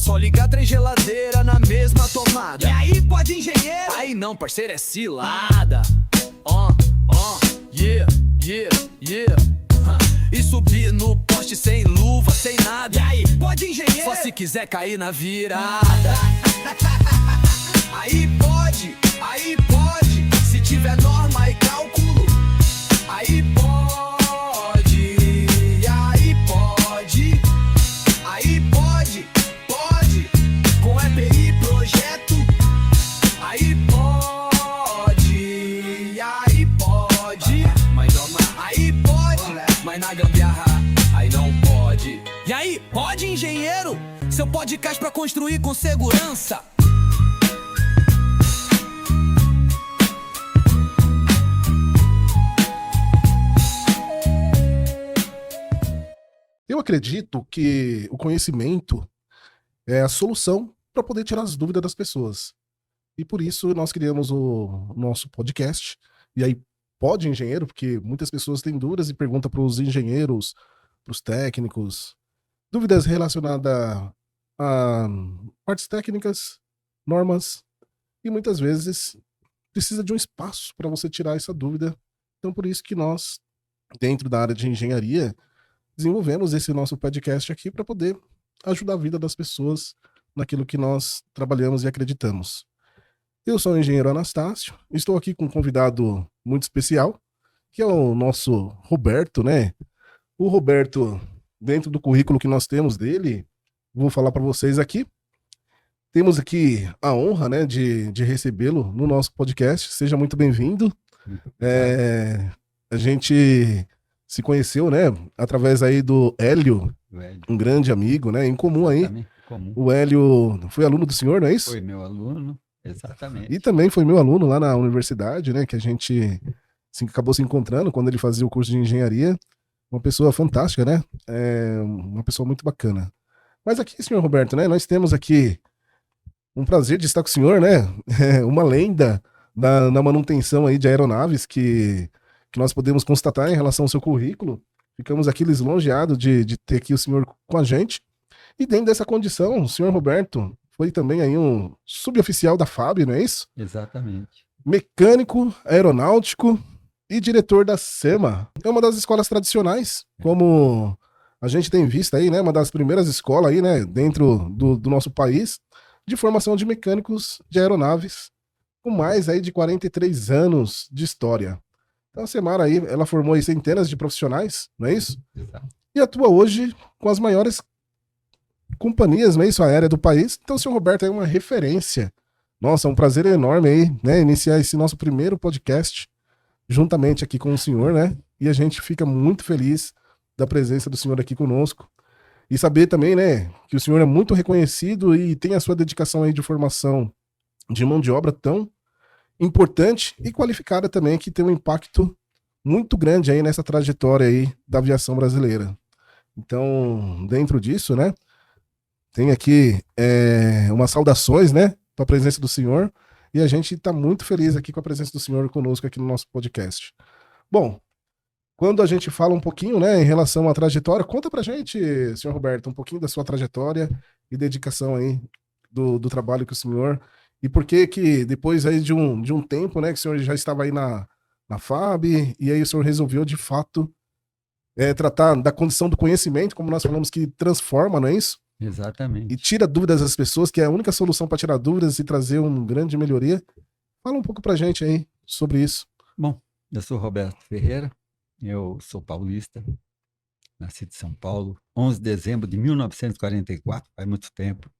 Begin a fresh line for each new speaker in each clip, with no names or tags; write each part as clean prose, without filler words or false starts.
Só ligar 3 geladeiras na mesma tomada. E aí, pode engenheiro? Aí não, parceiro, é cilada. Yeah, yeah, yeah. E subir no poste sem luva, sem nada. E aí, pode engenheiro? Só se quiser cair na virada. Aí pode, se tiver norma e cálculo. Aí pode, com EPI projeto. Aí pode, mas na gambiarra, aí não pode. E aí, pode engenheiro? Seu podcast pra construir com segurança.
Eu acredito que o conhecimento é a solução para poder tirar as dúvidas das pessoas. E por isso nós criamos o nosso podcast. E aí, pode engenheiro, porque muitas pessoas têm dúvidas e perguntam para os engenheiros, para os técnicos, dúvidas relacionadas a partes técnicas, normas, e muitas vezes precisa de um espaço para você tirar essa dúvida. Então, por isso que nós, dentro da área de engenharia, desenvolvemos esse nosso podcast aqui para poder ajudar a vida das pessoas naquilo que nós trabalhamos e acreditamos. Eu sou o engenheiro Anastácio, estou aqui com um convidado muito especial, que é o nosso Roberto, né? O Roberto, dentro do currículo que nós temos dele, vou falar para vocês aqui. Temos aqui a honra, né, de recebê-lo no nosso podcast. Seja muito bem-vindo. A gente se conheceu, né, através aí do Hélio, um grande amigo, né, em comum aí.
Comum.
O Hélio foi aluno do senhor, não é isso?
Foi meu aluno, exatamente.
E também foi meu aluno lá na universidade, né, que a gente acabou se encontrando quando ele fazia o curso de engenharia. Uma pessoa fantástica, né? Uma pessoa muito bacana. Mas aqui, senhor Roberto, né, nós temos aqui um prazer de estar com o senhor, né? Uma lenda na manutenção aí de aeronaves que nós podemos constatar em relação ao seu currículo. Ficamos aqui lisonjeados de ter aqui o senhor com a gente. E dentro dessa condição, o senhor Roberto foi também aí um suboficial da FAB, não é isso?
Exatamente.
Mecânico, aeronáutico e diretor da SEMA. É uma das escolas tradicionais, como a gente tem visto aí, né? Uma das primeiras escolas aí, né? Dentro do nosso país, de formação de mecânicos de aeronaves, com mais aí de 43 anos de história. Então a Semara aí, ela formou aí centenas de profissionais, não é isso?
Exato.
E atua hoje com as maiores companhias, não é isso, aérea do país. Então o senhor Roberto é uma referência. Nossa, é um prazer enorme aí, né, iniciar esse nosso primeiro podcast juntamente aqui com o senhor, né? E a gente fica muito feliz da presença do senhor aqui conosco. E saber também, né, que o senhor é muito reconhecido e tem a sua dedicação aí de formação de mão de obra tão importante e qualificada também, que tem um impacto muito grande aí nessa trajetória aí da aviação brasileira. Então, dentro disso, né, tem aqui umas saudações, né, para a presença do senhor, e a gente está muito feliz aqui com a presença do senhor conosco aqui no nosso podcast. Bom, quando a gente fala um pouquinho, né, em relação à trajetória, conta pra gente, senhor Roberto, um pouquinho da sua trajetória e dedicação aí do trabalho que o senhor... E por que depois aí de um tempo, né, que o senhor já estava aí na FAB, e aí o senhor resolveu, de fato, tratar da condição do conhecimento, como nós falamos, que transforma, não é isso?
Exatamente.
E tira dúvidas das pessoas, que é a única solução para tirar dúvidas e trazer uma grande melhoria. Fala um pouco pra gente aí sobre isso.
Bom, eu sou Roberto Ferreira, eu sou paulista, nasci de São Paulo, 11 de dezembro de 1944, faz muito tempo.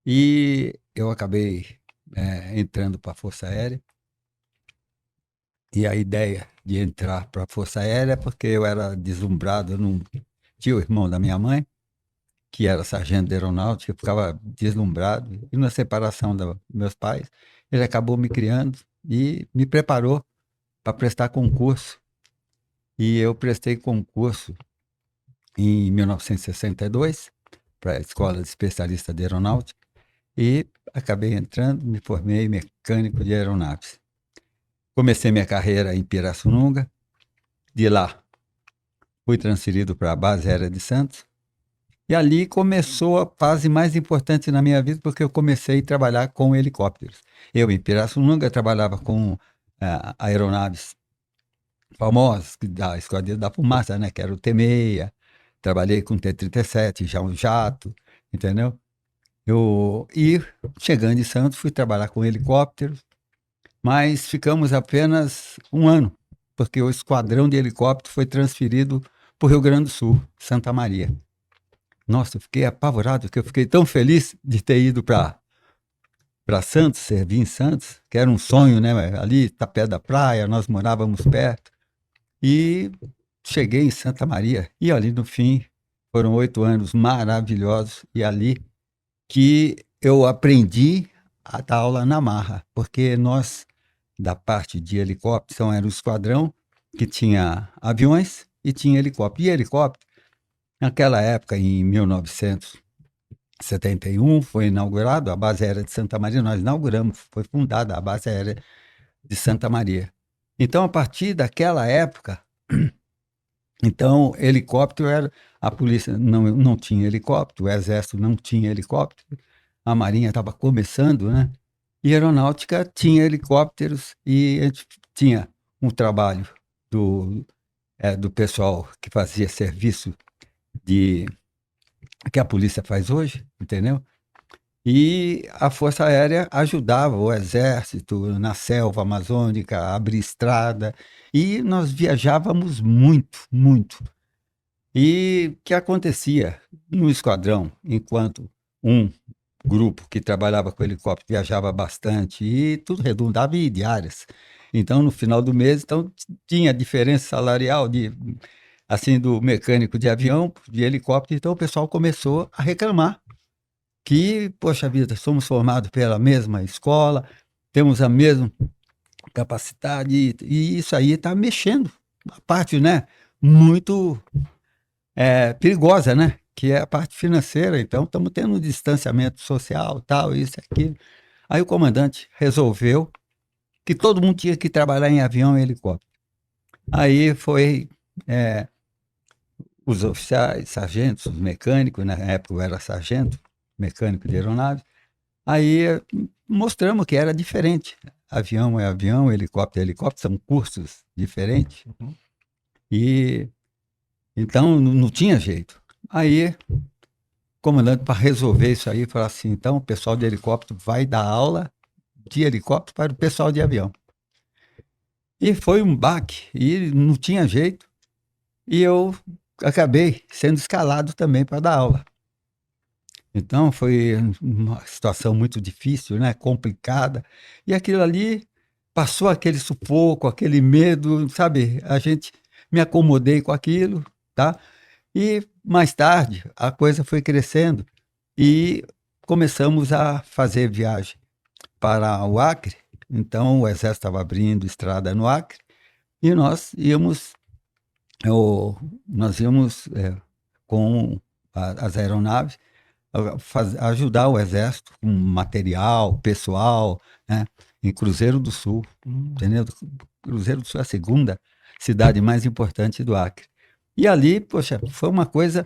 E eu acabei entrando para a Força Aérea. E a ideia de entrar para a Força Aérea é porque eu era deslumbrado, eu não tinha o irmão da minha mãe, que era sargento de aeronáutica, eu ficava deslumbrado. E na separação dos meus pais, ele acabou me criando e me preparou para prestar concurso. E eu prestei concurso em 1962 para a Escola de Especialista de Aeronáutica e acabei entrando, me formei mecânico de aeronaves. Comecei minha carreira em Pirassununga, de lá fui transferido para a Base Aérea de Santos, E ali começou a fase mais importante na minha vida, porque eu comecei a trabalhar com helicópteros. Eu, em Pirassununga, trabalhava com aeronaves famosas, da Esquadrilha da Fumaça, né, que era o T-6, trabalhei com T-37, já um jato, entendeu? E chegando em Santos, fui trabalhar com helicópteros, mas ficamos apenas um ano, porque o esquadrão de helicóptero foi transferido para o Rio Grande do Sul, Santa Maria. Nossa, eu fiquei apavorado, porque eu fiquei tão feliz de ter ido para Santos, servir em Santos, que era um sonho, né? Ali, tá perto da praia, nós morávamos perto. E cheguei em Santa Maria, e ali no fim, foram 8 anos maravilhosos, e ali que eu aprendi a dar aula na marra, porque nós, da parte de helicóptero, então era o esquadrão que tinha aviões e tinha helicóptero. E helicóptero, naquela época, em 1971, foi inaugurado a base aérea de Santa Maria, nós inauguramos, foi fundada a base aérea de Santa Maria. Então, a partir daquela época, então, helicóptero era, a polícia não tinha helicóptero, o exército não tinha helicóptero, a marinha estava começando, né? E a aeronáutica tinha helicópteros e a gente tinha um trabalho do pessoal que fazia serviço que a polícia faz hoje, entendeu? E a Força Aérea ajudava o exército na selva amazônica, a abrir estrada, e nós viajávamos muito, muito. E o que acontecia no esquadrão, enquanto um grupo que trabalhava com helicóptero viajava bastante, e tudo redundava em diárias. Então, no final do mês, então, tinha diferença salarial assim, do mecânico de avião, de helicóptero, então o pessoal começou a reclamar que, poxa vida, somos formados pela mesma escola, temos a mesma capacidade, e isso aí está mexendo, a parte, né, muito perigosa, né, que é a parte financeira. Então estamos tendo um distanciamento social, tal, isso, aquilo. Aí o comandante resolveu que todo mundo tinha que trabalhar em avião e helicóptero. Aí foi os oficiais, sargentos, os mecânicos, na época eu era sargento, mecânico de aeronave. Aí mostramos que era diferente. Avião é avião, helicóptero é helicóptero, são cursos diferentes.
Uhum.
E então não tinha jeito. Aí, o comandante, para resolver isso aí, falou assim: então o pessoal de helicóptero vai dar aula de helicóptero para o pessoal de avião. E foi um baque, e não tinha jeito. E eu acabei sendo escalado também para dar aula. Então foi uma situação muito difícil, né? Complicada. E aquilo ali passou aquele sufoco, aquele medo, sabe? Me acomodei com aquilo, tá? E mais tarde a coisa foi crescendo e começamos a fazer viagem para o Acre. Então o exército estava abrindo estrada no Acre e nós íamos com as aeronaves ajudar o exército com material, pessoal, né, em Cruzeiro do Sul, entendeu? Cruzeiro do Sul é a segunda cidade mais importante do Acre. E ali, poxa, foi uma coisa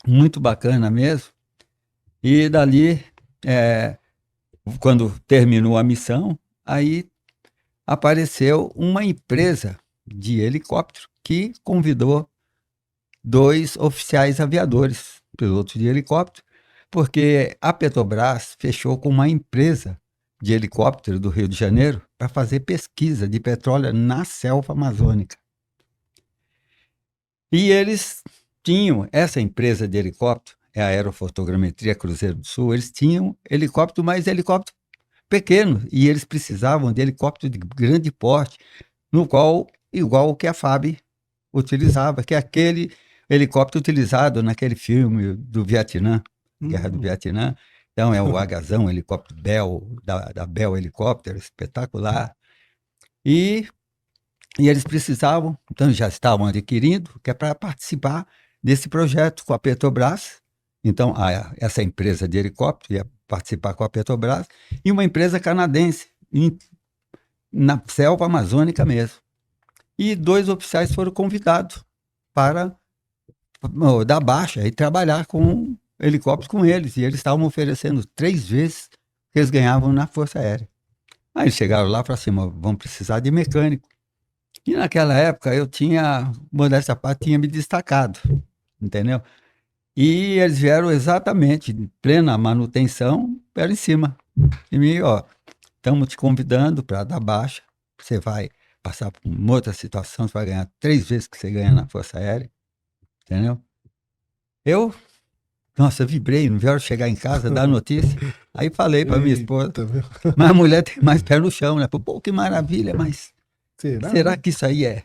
muito bacana mesmo. E dali, quando terminou a missão, aí apareceu uma empresa de helicóptero que convidou 2 oficiais aviadores, pilotos de helicóptero, porque a Petrobras fechou com uma empresa de helicóptero do Rio de Janeiro para fazer pesquisa de petróleo na selva amazônica. E eles tinham, essa empresa de helicóptero, é a Aerofotogrametria Cruzeiro do Sul, eles tinham helicóptero, mas helicóptero pequeno, e eles precisavam de helicóptero de grande porte, no qual, igual o que a FAB utilizava, que é aquele helicóptero utilizado naquele filme do Vietnã, Guerra do Vietnã. Então é o Agazão, helicóptero Bell, da Bell Helicóptero, espetacular. E eles precisavam, então já estavam adquirindo, que é para participar desse projeto com a Petrobras. Então essa empresa de helicóptero ia participar com a Petrobras e uma empresa canadense, na selva amazônica mesmo. E 2 oficiais foram convidados para dar baixa e trabalhar com helicópteros com eles. E eles estavam oferecendo 3 vezes o que eles ganhavam na Força Aérea. Aí eles chegaram lá e falaram assim, vamos precisar de mecânico. E naquela época eu tinha, modéstia à parte, tinha me destacado, entendeu? E eles vieram exatamente, em plena manutenção, vieram em cima. E me, ó, estamos te convidando para dar baixa, você vai passar por uma outra situação, você vai ganhar 3 vezes que você ganha na Força Aérea, entendeu? Eu, nossa, vibrei, não vieram chegar em casa, dar notícia. Aí falei para minha esposa,
Eita, viu?
mas a mulher tem mais pé no chão, né? Pô, que maravilha, mas será que isso aí é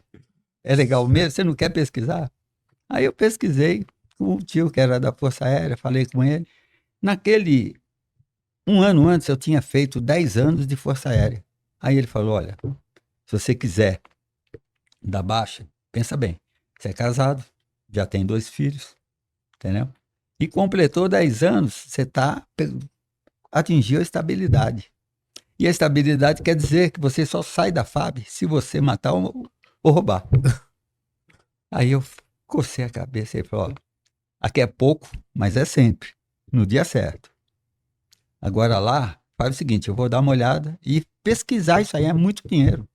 legal mesmo? Você não quer pesquisar? Aí eu pesquisei com o tio que era da Força Aérea, falei com ele. Um ano antes eu tinha feito 10 anos de Força Aérea. Aí ele falou, olha, se você quiser dar baixa, pensa bem, você é casado, já tem 2 filhos, entendeu? E completou 10 anos, você atingiu a estabilidade. E a estabilidade quer dizer que você só sai da FAB se você matar ou roubar. Aí eu cocei a cabeça e falei, ó, aqui é pouco, mas é sempre, no dia certo. Agora lá, faz o seguinte, eu vou dar uma olhada e pesquisar isso aí, é muito dinheiro.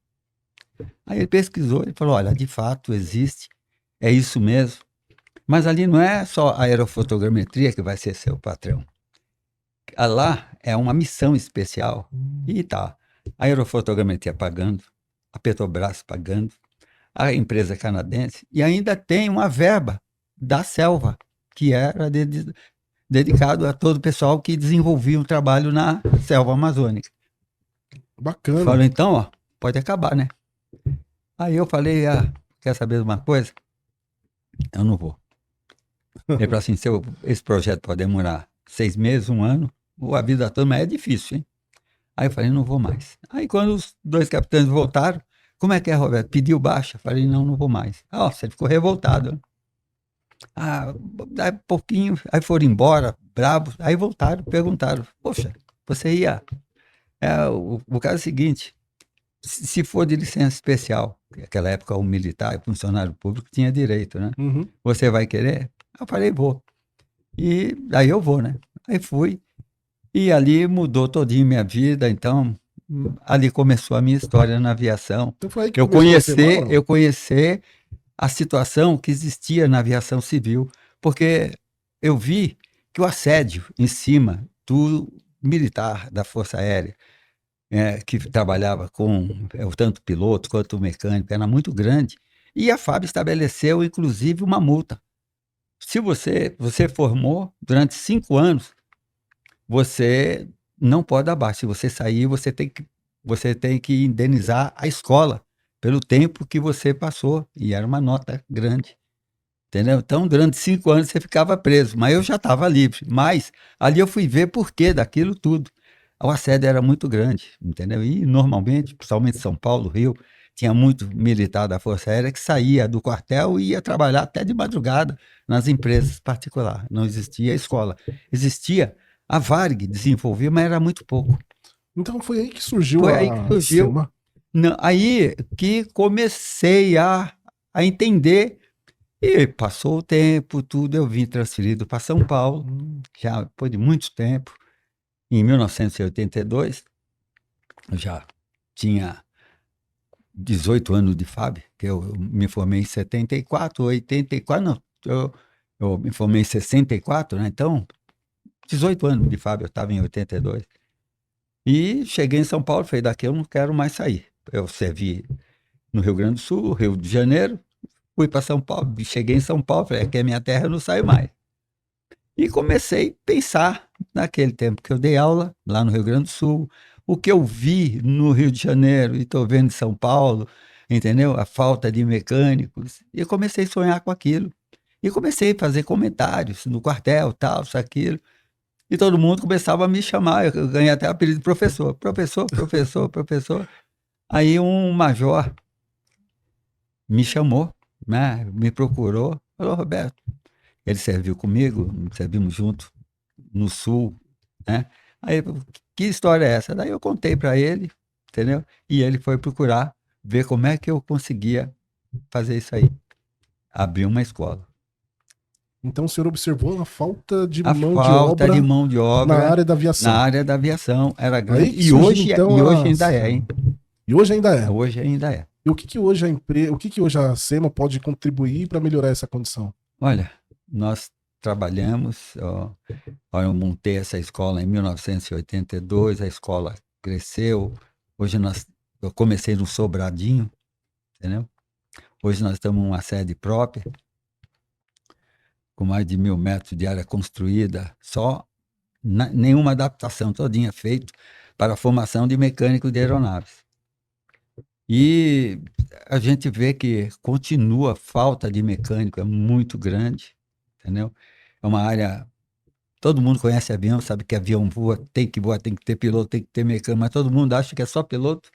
Aí ele pesquisou e falou, olha, de fato existe, é isso mesmo. Mas ali não é só a aerofotogrametria que vai ser seu patrão. Lá é uma missão especial. E tá, a aerofotogrametria pagando, a Petrobras pagando, a empresa canadense, e ainda tem uma verba da selva, que era dedicado a todo o pessoal que desenvolvia um trabalho na selva amazônica.
Bacana.
Falou, então, ó, pode acabar, né? Aí eu falei, quer saber de uma coisa? Eu não vou. Ele falou assim, esse projeto pode demorar 6 meses, 1 ano, ou a vida toda, mas é difícil, hein? Aí eu falei, não vou mais. Aí quando os 2 capitães voltaram, como é que é, Roberto? Pediu baixa? Falei, não vou mais. Você ficou revoltado. Daí pouquinho, aí foram embora, bravos, aí voltaram, perguntaram, poxa, você ia... o caso é o seguinte, se for de licença especial, naquela época o militar, o funcionário público tinha direito, né?
Uhum.
Você vai querer? Eu falei, vou. E aí eu vou, né? Aí fui, e ali mudou todinho minha vida, então ali começou a minha história na aviação.
Então foi aí que
Eu
começou a ser mal, não?
conhecer a situação que existia na aviação civil, porque eu vi que o assédio em cima do militar da Força Aérea, que trabalhava com tanto piloto quanto mecânico, era muito grande, e a FAB estabeleceu, inclusive, uma multa. Se você formou durante 5 anos, você não pode dar baixa. Se você sair, você tem que indenizar a escola pelo tempo que você passou, e era uma nota grande, entendeu? Então, durante 5 anos você ficava preso, mas eu já estava livre. Mas ali eu fui ver por que daquilo tudo. O assédio era muito grande, entendeu? E normalmente, principalmente São Paulo, Rio, tinha muito militar da Força Aérea que saía do quartel e ia trabalhar até de madrugada nas empresas particulares. Não existia escola. Existia a Varig, desenvolvia, mas era muito pouco.
Então foi aí que surgiu
Foi aí que surgiu.
SEMA.
Aí que comecei a entender, e passou o tempo, tudo, eu vim transferido para São Paulo, já depois de muito tempo, em 1982, eu já tinha 18 anos de FAB, que eu me formei em 74, 84, não, eu me formei em 64, né? Então, 18 anos de FAB, eu estava em 82. E cheguei em São Paulo, falei, daqui eu não quero mais sair. Eu servi no Rio Grande do Sul, Rio de Janeiro, fui para São Paulo, cheguei em São Paulo, falei, aqui é minha terra, eu não saio mais. E comecei a pensar, naquele tempo que eu dei aula, lá no Rio Grande do Sul, o que eu vi no Rio de Janeiro e estou vendo em São Paulo, entendeu? A falta de mecânicos. E eu comecei a sonhar com aquilo. E comecei a fazer comentários no quartel, tal, isso, aquilo. E todo mundo começava a me chamar, eu ganhei até o apelido de professor. Professor, professor, professor. Aí um major me chamou, né, me procurou, falou, Roberto, ele serviu comigo, servimos junto no Sul, né? Aí, que história é essa? Daí eu contei para ele, entendeu? E ele foi procurar ver como é que eu conseguia fazer isso aí. Abrir uma escola.
Então o senhor observou a falta de
A
mão de
falta
obra
de mão de obra
na área da aviação.
na área da aviação era grande.
Aí que
E
surgiu,
hoje,
então,
e hoje
as-
ainda é, hein?
E hoje ainda é.
Hoje ainda é.
E o que que hoje a SEMA pode contribuir para melhorar essa condição?
Olha, nós trabalhamos, eu montei essa escola em 1982, a escola cresceu. Hoje eu comecei no Sobradinho, entendeu? Hoje nós estamos em uma sede própria, com mais de 1.000 metros de área construída, nenhuma adaptação, todinha feito para a formação de mecânico de aeronaves. E a gente vê que continua a falta de mecânico, é muito grande, entendeu? É uma área, todo mundo conhece avião, sabe que avião voa, tem que ter piloto, tem que ter mecânico, mas todo mundo acha que é só piloto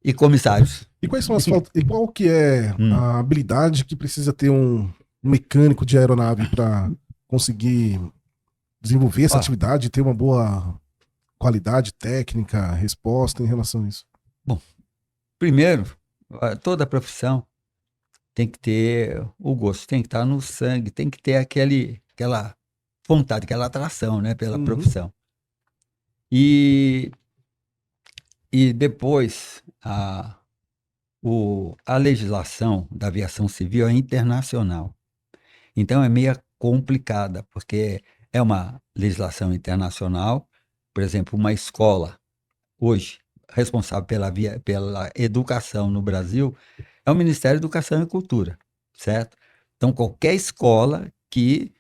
e comissários.
E quais são as faltas? E qual que é a habilidade que precisa ter um mecânico de aeronave para conseguir desenvolver essa atividade e ter uma boa qualidade técnica, resposta em relação a isso?
Bom, primeiro, toda profissão tem que ter o gosto, tem que estar no sangue, tem que ter aquela vontade, aquela atração, né, pela profissão. E depois, a legislação da aviação civil é internacional. Então é meio complicada, porque é uma legislação internacional. Por exemplo, uma escola, hoje, responsável pela educação no Brasil, é o Ministério da Educação e Cultura, certo? Então, qualquer escola que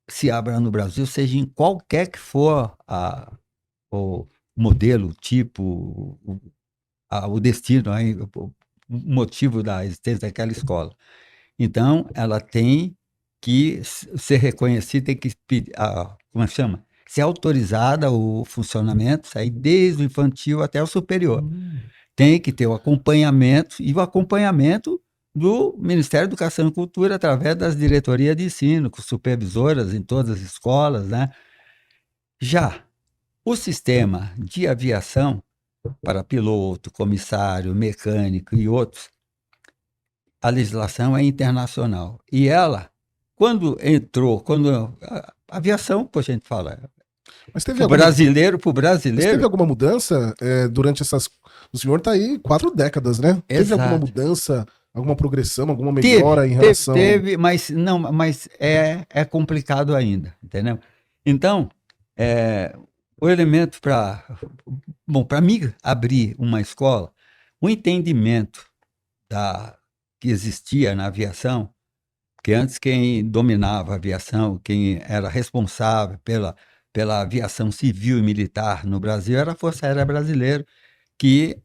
se abra no Brasil, seja em qualquer que for o modelo, o tipo, o destino, o motivo da existência daquela escola. Então, ela tem que ser reconhecida, tem que como é que chama? Ser autorizada o funcionamento, sair desde o infantil até o superior. Tem que ter o acompanhamento, e o acompanhamento do Ministério da Educação e Cultura através das diretorias de ensino, com supervisoras em todas as escolas, né? Já o sistema de aviação para piloto, comissário, mecânico e outros, a legislação é internacional. E ela, quando a aviação, a gente fala,
Mas teve
pro brasileiro,
Mas teve alguma mudança durante essas... O senhor está aí 4 décadas, né? Teve alguma mudança, alguma progressão, alguma melhora em relação...
Teve, mas é complicado ainda, entendeu? Então, o elemento para mim abrir uma escola, o entendimento que existia na aviação, que antes quem dominava a aviação, quem era responsável pela aviação civil e militar no Brasil era a Força Aérea Brasileira, que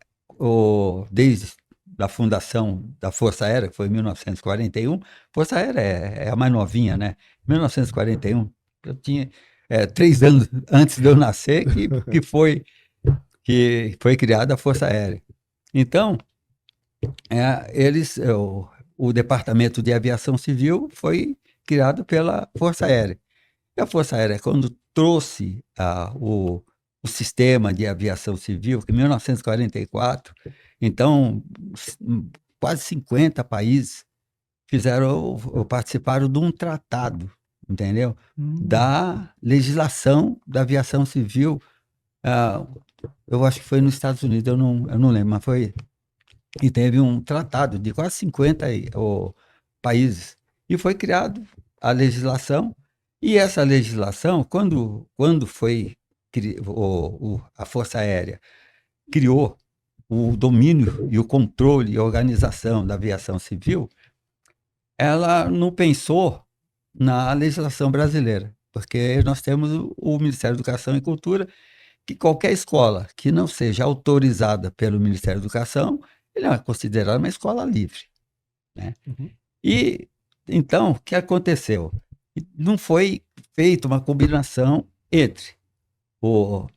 desde a fundação da Força Aérea, que foi em 1941, Força Aérea é a mais novinha, né? Em 1941, eu tinha 3 anos antes de eu nascer que foi criada a Força Aérea. Então, o Departamento de Aviação Civil foi criado pela Força Aérea. E a Força Aérea, quando trouxe o sistema de aviação civil, em 1944, então, quase 50 países participaram de um tratado, entendeu? Da legislação da aviação civil. Eu acho que foi nos Estados Unidos, eu não lembro, mas foi... E teve um tratado de quase 50 países. E foi criada a legislação. E essa legislação, quando foi a Força Aérea criou o domínio e o controle e a organização da aviação civil, ela não pensou na legislação brasileira, porque nós temos o Ministério da Educação e Cultura, que qualquer escola que não seja autorizada pelo Ministério da Educação, ele é considerado uma escola livre, né? E, então, o que aconteceu? Não foi feita uma combinação entre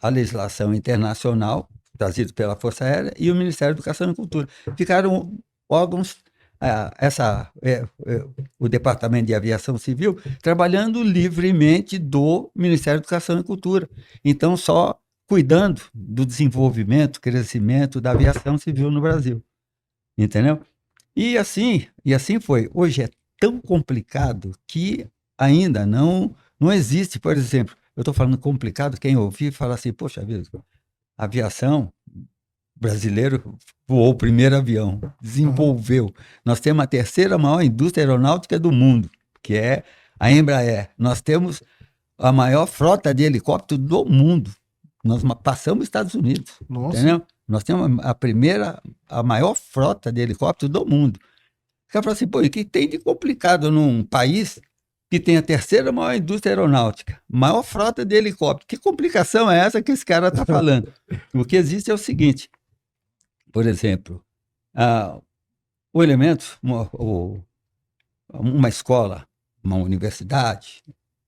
a legislação internacional, trazida pela Força Aérea, e o Ministério da Educação e Cultura. Ficaram órgãos, o Departamento de Aviação Civil, trabalhando livremente do Ministério da Educação e Cultura. Então, só cuidando do desenvolvimento, crescimento da aviação civil no Brasil. Entendeu? E assim foi. Hoje é tão complicado que ainda não existe, por exemplo, eu estou falando complicado, quem ouvir fala assim, poxa vida, aviação brasileiro voou o primeiro avião, desenvolveu. Nós temos a terceira maior indústria aeronáutica do mundo, que é a Embraer. Nós temos a maior frota de helicóptero do mundo. Nós passamos os Estados Unidos, entendeu? Nós temos a maior frota de helicóptero do mundo. O cara fala assim, pô, e o que tem de complicado num país que tem a terceira maior indústria aeronáutica, maior frota de helicóptero? Que complicação é essa que esse cara está falando? O que existe é o seguinte, por exemplo, o elemento, uma escola, uma universidade,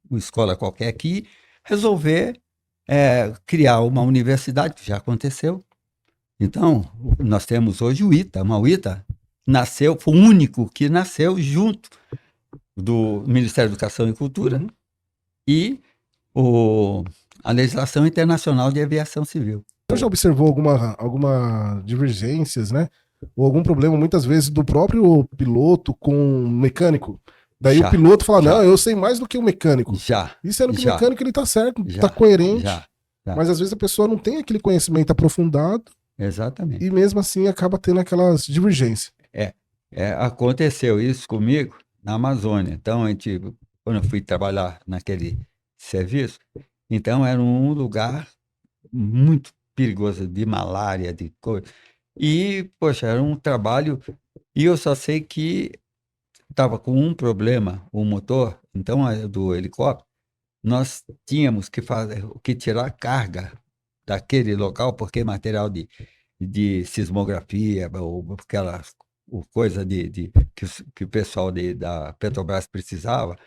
uma escola qualquer que resolver criar uma universidade, que já aconteceu. Então, nós temos hoje o ITA. O ITA nasceu, foi o único que nasceu junto do Ministério da Educação e Cultura e a Legislação Internacional de Aviação Civil.
Você já observou alguma divergências, né? Ou algum problema, muitas vezes, do próprio piloto com o mecânico? Daí o piloto fala, não, eu sei mais do que o mecânico. Isso é no que o mecânico ele tá certo, tá coerente. Mas às vezes a pessoa não tem aquele conhecimento aprofundado.
Exatamente.
E mesmo assim acaba tendo aquelas divergências.
Aconteceu isso comigo na Amazônia. Então, quando eu fui trabalhar naquele serviço, então era um lugar muito perigoso de malária, de coisa. E, poxa, era um trabalho. E eu só sei que estava com um problema, o motor, então, do helicóptero, nós tínhamos que tirar carga daquele local, porque material de sismografia, ou aquela coisa que o pessoal da Petrobras precisava,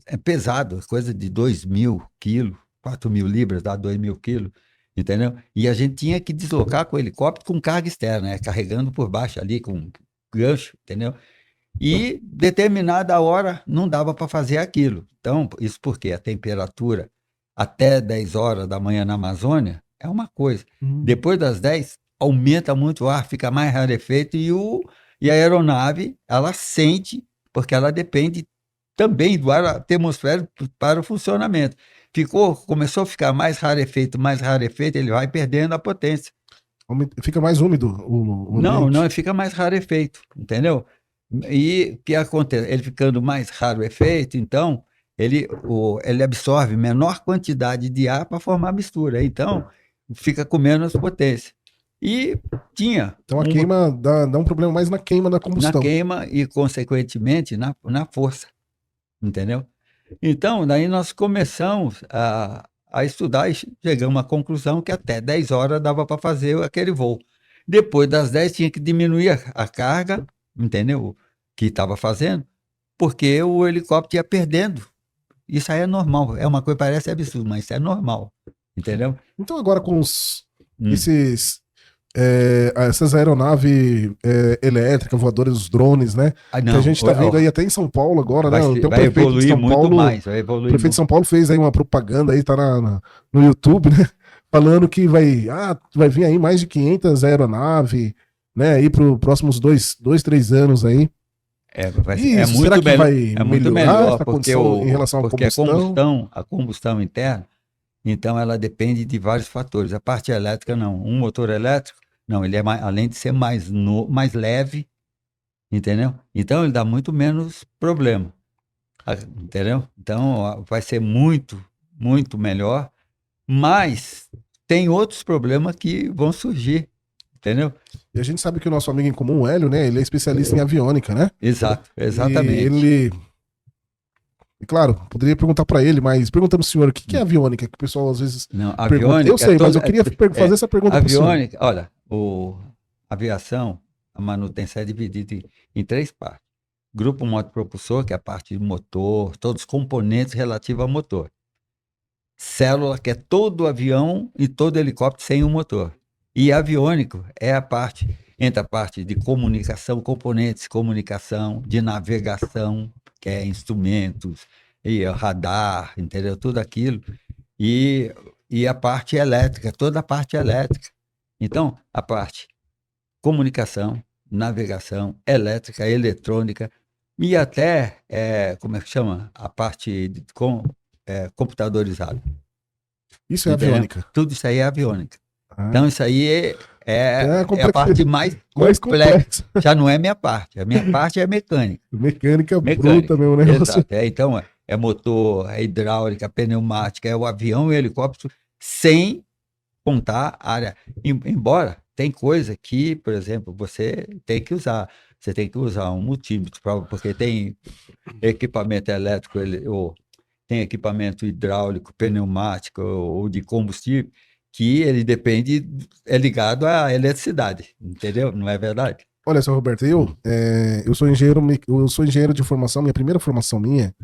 é pesado, coisa de 2.000 quilos, 4.000 libras, dá 2.000 quilos, entendeu? E a gente tinha que deslocar com o helicóptero com carga externa, carregando por baixo ali, com gancho, entendeu? E determinada hora não dava para fazer aquilo. Então, isso porque a temperatura até 10 horas da manhã na Amazônia é uma coisa. Depois das 10, aumenta muito o ar, fica mais rarefeito e a aeronave, ela sente, porque ela depende também do ar atmosférico para o funcionamento. Começou a ficar mais rarefeito, ele vai perdendo a potência.
Fica mais úmido o ambiente.
Não, fica mais rarefeito, entendeu? E o que acontece? Ele ficando mais rarefeito, então, ele absorve menor quantidade de ar para formar mistura. Então, fica com menos potência. E tinha...
Então, a queima dá um problema mais na queima da combustão.
Na queima e, consequentemente, na força. Entendeu? Então, daí nós começamos a estudar e chegamos à conclusão que até 10 horas dava para fazer aquele voo. Depois das 10 tinha que diminuir a carga, entendeu? Que estava fazendo, porque o helicóptero ia perdendo. Isso aí é normal. É uma coisa que parece absurdo, mas isso é normal. Entendeu?
Então agora com essas aeronaves elétricas, voadoras, os drones, né? Que a gente está vendo aí até em São Paulo agora, né? Tem um
vai
prefeito
evoluir
de São
muito
Paulo,
mais.
O prefeito de São Paulo fez aí uma propaganda aí, tá no YouTube, né? Falando que vai vir aí mais de 500 aeronaves, né? Aí para os próximos 3 anos aí.
É muito melhor porque
em relação à combustão?
A combustão interna, então ela depende de vários fatores. A parte elétrica não. Um motor elétrico, não, ele além de ser mais leve, entendeu? Então ele dá muito menos problema, entendeu? Então vai ser muito, muito melhor, mas tem outros problemas que vão surgir. Entendeu?
E a gente sabe que o nosso amigo em comum, o Hélio, né? Ele é especialista em aviônica, né?
Exatamente.
E claro, poderia perguntar para ele, mas perguntando ao senhor, o que é aviônica? Que o pessoal às vezes
pergunta.
Eu sei, mas eu queria fazer essa pergunta para o senhor.
Aviônica, olha, a aviação, a manutenção é dividida em 3 partes. Grupo motopropulsor, que é a parte do motor, todos os componentes relativos ao motor. Célula, que é todo avião e todo helicóptero sem um motor. E aviônico é entre a parte de comunicação, componentes de comunicação, de navegação, que é instrumentos, e radar, entendeu? Tudo aquilo. E a parte elétrica, toda a parte elétrica. Então, a parte comunicação, navegação, elétrica, eletrônica, e até, como é que chama? A parte computadorizada.
Isso é
Entendeu?
aviônica.
Tudo isso aí é aviônica.
Ah,
Então, isso aí
então
é a parte mais
mais
complexa.
complexo.
Já não é minha parte. A minha parte é mecânica.
Mecânica
Mecânica.
bruta mesmo, né?
Exato. Então, é motor, é hidráulica, pneumática, é o avião e o helicóptero, sem contar a área. Embora tem coisa que, por exemplo, você tem que usar. Você tem que usar um multímetro, porque tem equipamento elétrico, ou tem equipamento hidráulico, pneumático ou de combustível, que ele depende, é ligado à eletricidade, entendeu? Não é verdade?
Olha só, Roberto, eu sou engenheiro, eu sou engenheiro de formação, minha primeira formação minha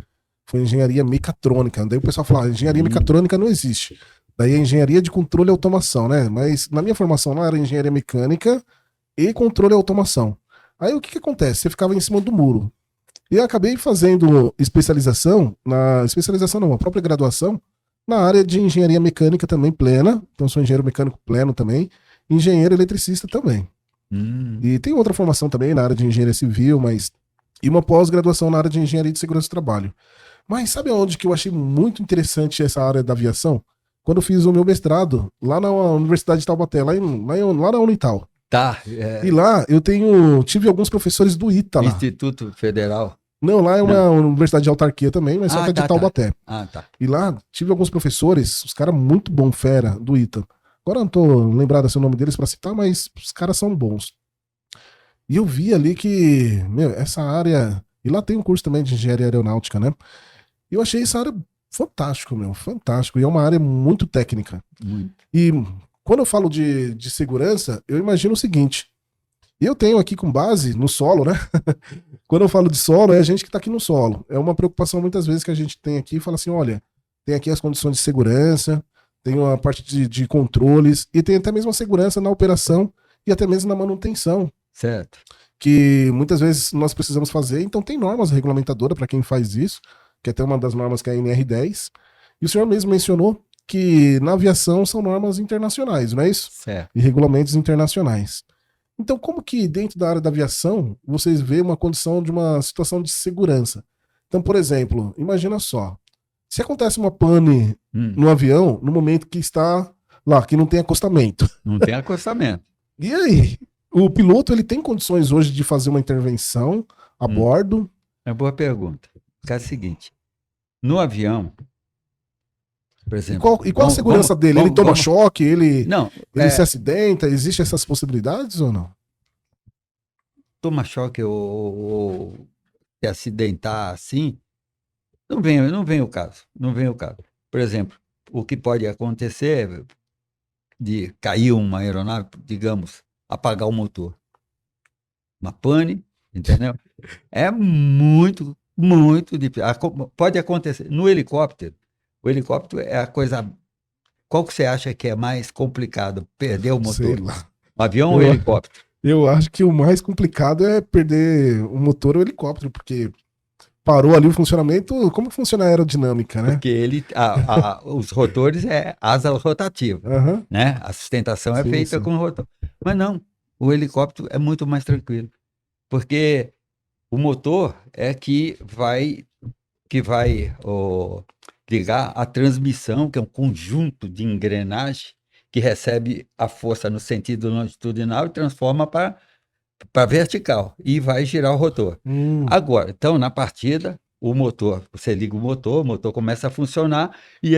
foi engenharia mecatrônica. Daí o pessoal fala, engenharia mecatrônica não existe. Daí é engenharia de controle e automação, né? Mas na minha formação lá era engenharia mecânica e controle e automação. Aí o que acontece? Você ficava em cima do muro. E eu acabei fazendo especialização não, a própria graduação, na área de engenharia mecânica também plena. Então sou engenheiro mecânico pleno também, engenheiro eletricista também. E tem outra formação também na área de engenharia civil, e uma pós-graduação na área de engenharia de segurança do trabalho. Mas sabe onde que eu achei muito interessante essa área da aviação? Quando eu fiz o meu mestrado lá na Universidade de Taubaté, lá na Unital.
Tá.
E lá tive alguns professores do ITA lá.
Instituto Federal.
Não, lá é uma universidade de autarquia também, mas só que é de Taubaté.
Tá.
E lá tive alguns professores, os caras muito bom, fera, do ITA. Agora eu não tô lembrado assim, o nome deles pra citar, mas os caras são bons. E eu vi ali que, meu, essa área... E lá tem um curso também de engenharia aeronáutica, né? E eu achei essa área fantástico, meu, fantástico. E é uma área muito técnica.
Muito.
E quando eu falo de segurança, eu imagino o seguinte. Eu tenho aqui com base no solo, né? Quando eu falo de solo, é a gente que tá aqui no solo. É uma preocupação muitas vezes que a gente tem aqui, fala assim, olha, tem aqui as condições de segurança, tem uma parte de controles, e tem até mesmo a segurança na operação e até mesmo na manutenção.
Certo.
Que muitas vezes nós precisamos fazer, então tem normas regulamentadoras para quem faz isso, que é até uma das normas que é a NR10. E o senhor mesmo mencionou que na aviação são normas internacionais, não é isso?
Certo.
E regulamentos internacionais. Então, como que dentro da área da aviação vocês veem uma condição de uma situação de segurança? Então, por exemplo, imagina só, se acontece uma pane no avião no momento que está lá, que não tem acostamento.
Não tem acostamento.
E aí? O piloto ele tem condições hoje de fazer uma intervenção a bordo?
É boa pergunta. O caso é o seguinte, no avião, por exemplo...
E qual a segurança dele? Ele toma choque? Ele se acidenta? Existem essas possibilidades ou não?
Toma choque ou se acidentar assim, não vem o caso. Não vem o caso. Por exemplo, o que pode acontecer de cair uma aeronave, digamos, apagar o motor. Uma pane, entendeu? É muito, muito difícil. Pode acontecer. No helicóptero, o helicóptero é a coisa... Qual que você acha que é mais complicado? Perder o motor?
Sei lá.
O avião ou o helicóptero?
Eu acho que o mais complicado é perder o motor ou o helicóptero, porque parou ali o funcionamento. Como funciona a aerodinâmica, né?
Porque os rotores é asa rotativa, né? A sustentação é feita com rotor. Mas não, o helicóptero é muito mais tranquilo, porque o motor é que vai ligar a transmissão, que é um conjunto de engrenagem que recebe a força no sentido longitudinal e transforma para vertical e vai girar o rotor. Agora, então, na partida, você liga o motor começa a funcionar e